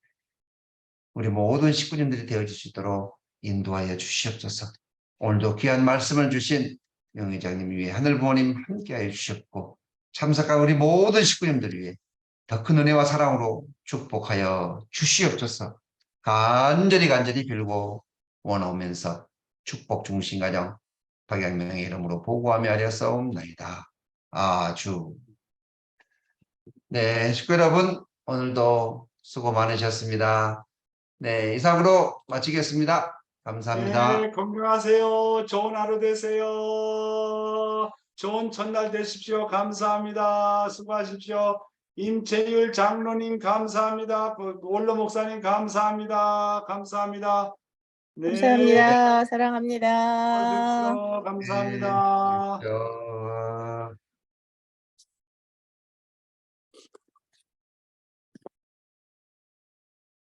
우리 모든 식구님들이 되어질 수 있도록 인도하여 주시옵소서. 오늘도 귀한 말씀을 주신 명의장님 위해 하늘 부모님 함께하여 주셨고 참석한 우리 모든 식구님들 위해 더 큰 은혜와 사랑으로 축복하여 주시옵소서. 간절히 빌고 원하오면서 축복 중심 가정 박양명의 이름으로 보고하며 하렸사옵나이다. 아주. 네, 식구 여러분 오늘도 수고 많으셨습니다. 네, 이상으로 마치겠습니다. 감사합니다. 네, 건강하세요. 좋은 하루 되세요. 좋은 첫날 되십시오. 감사합니다. 수고하십시오. 임채율 장로님 감사합니다. 원로 목사님 감사합니다. 감사합니다. 네, 감사합니다. 사랑합니다. 수고하십시오. 감사합니다. 네,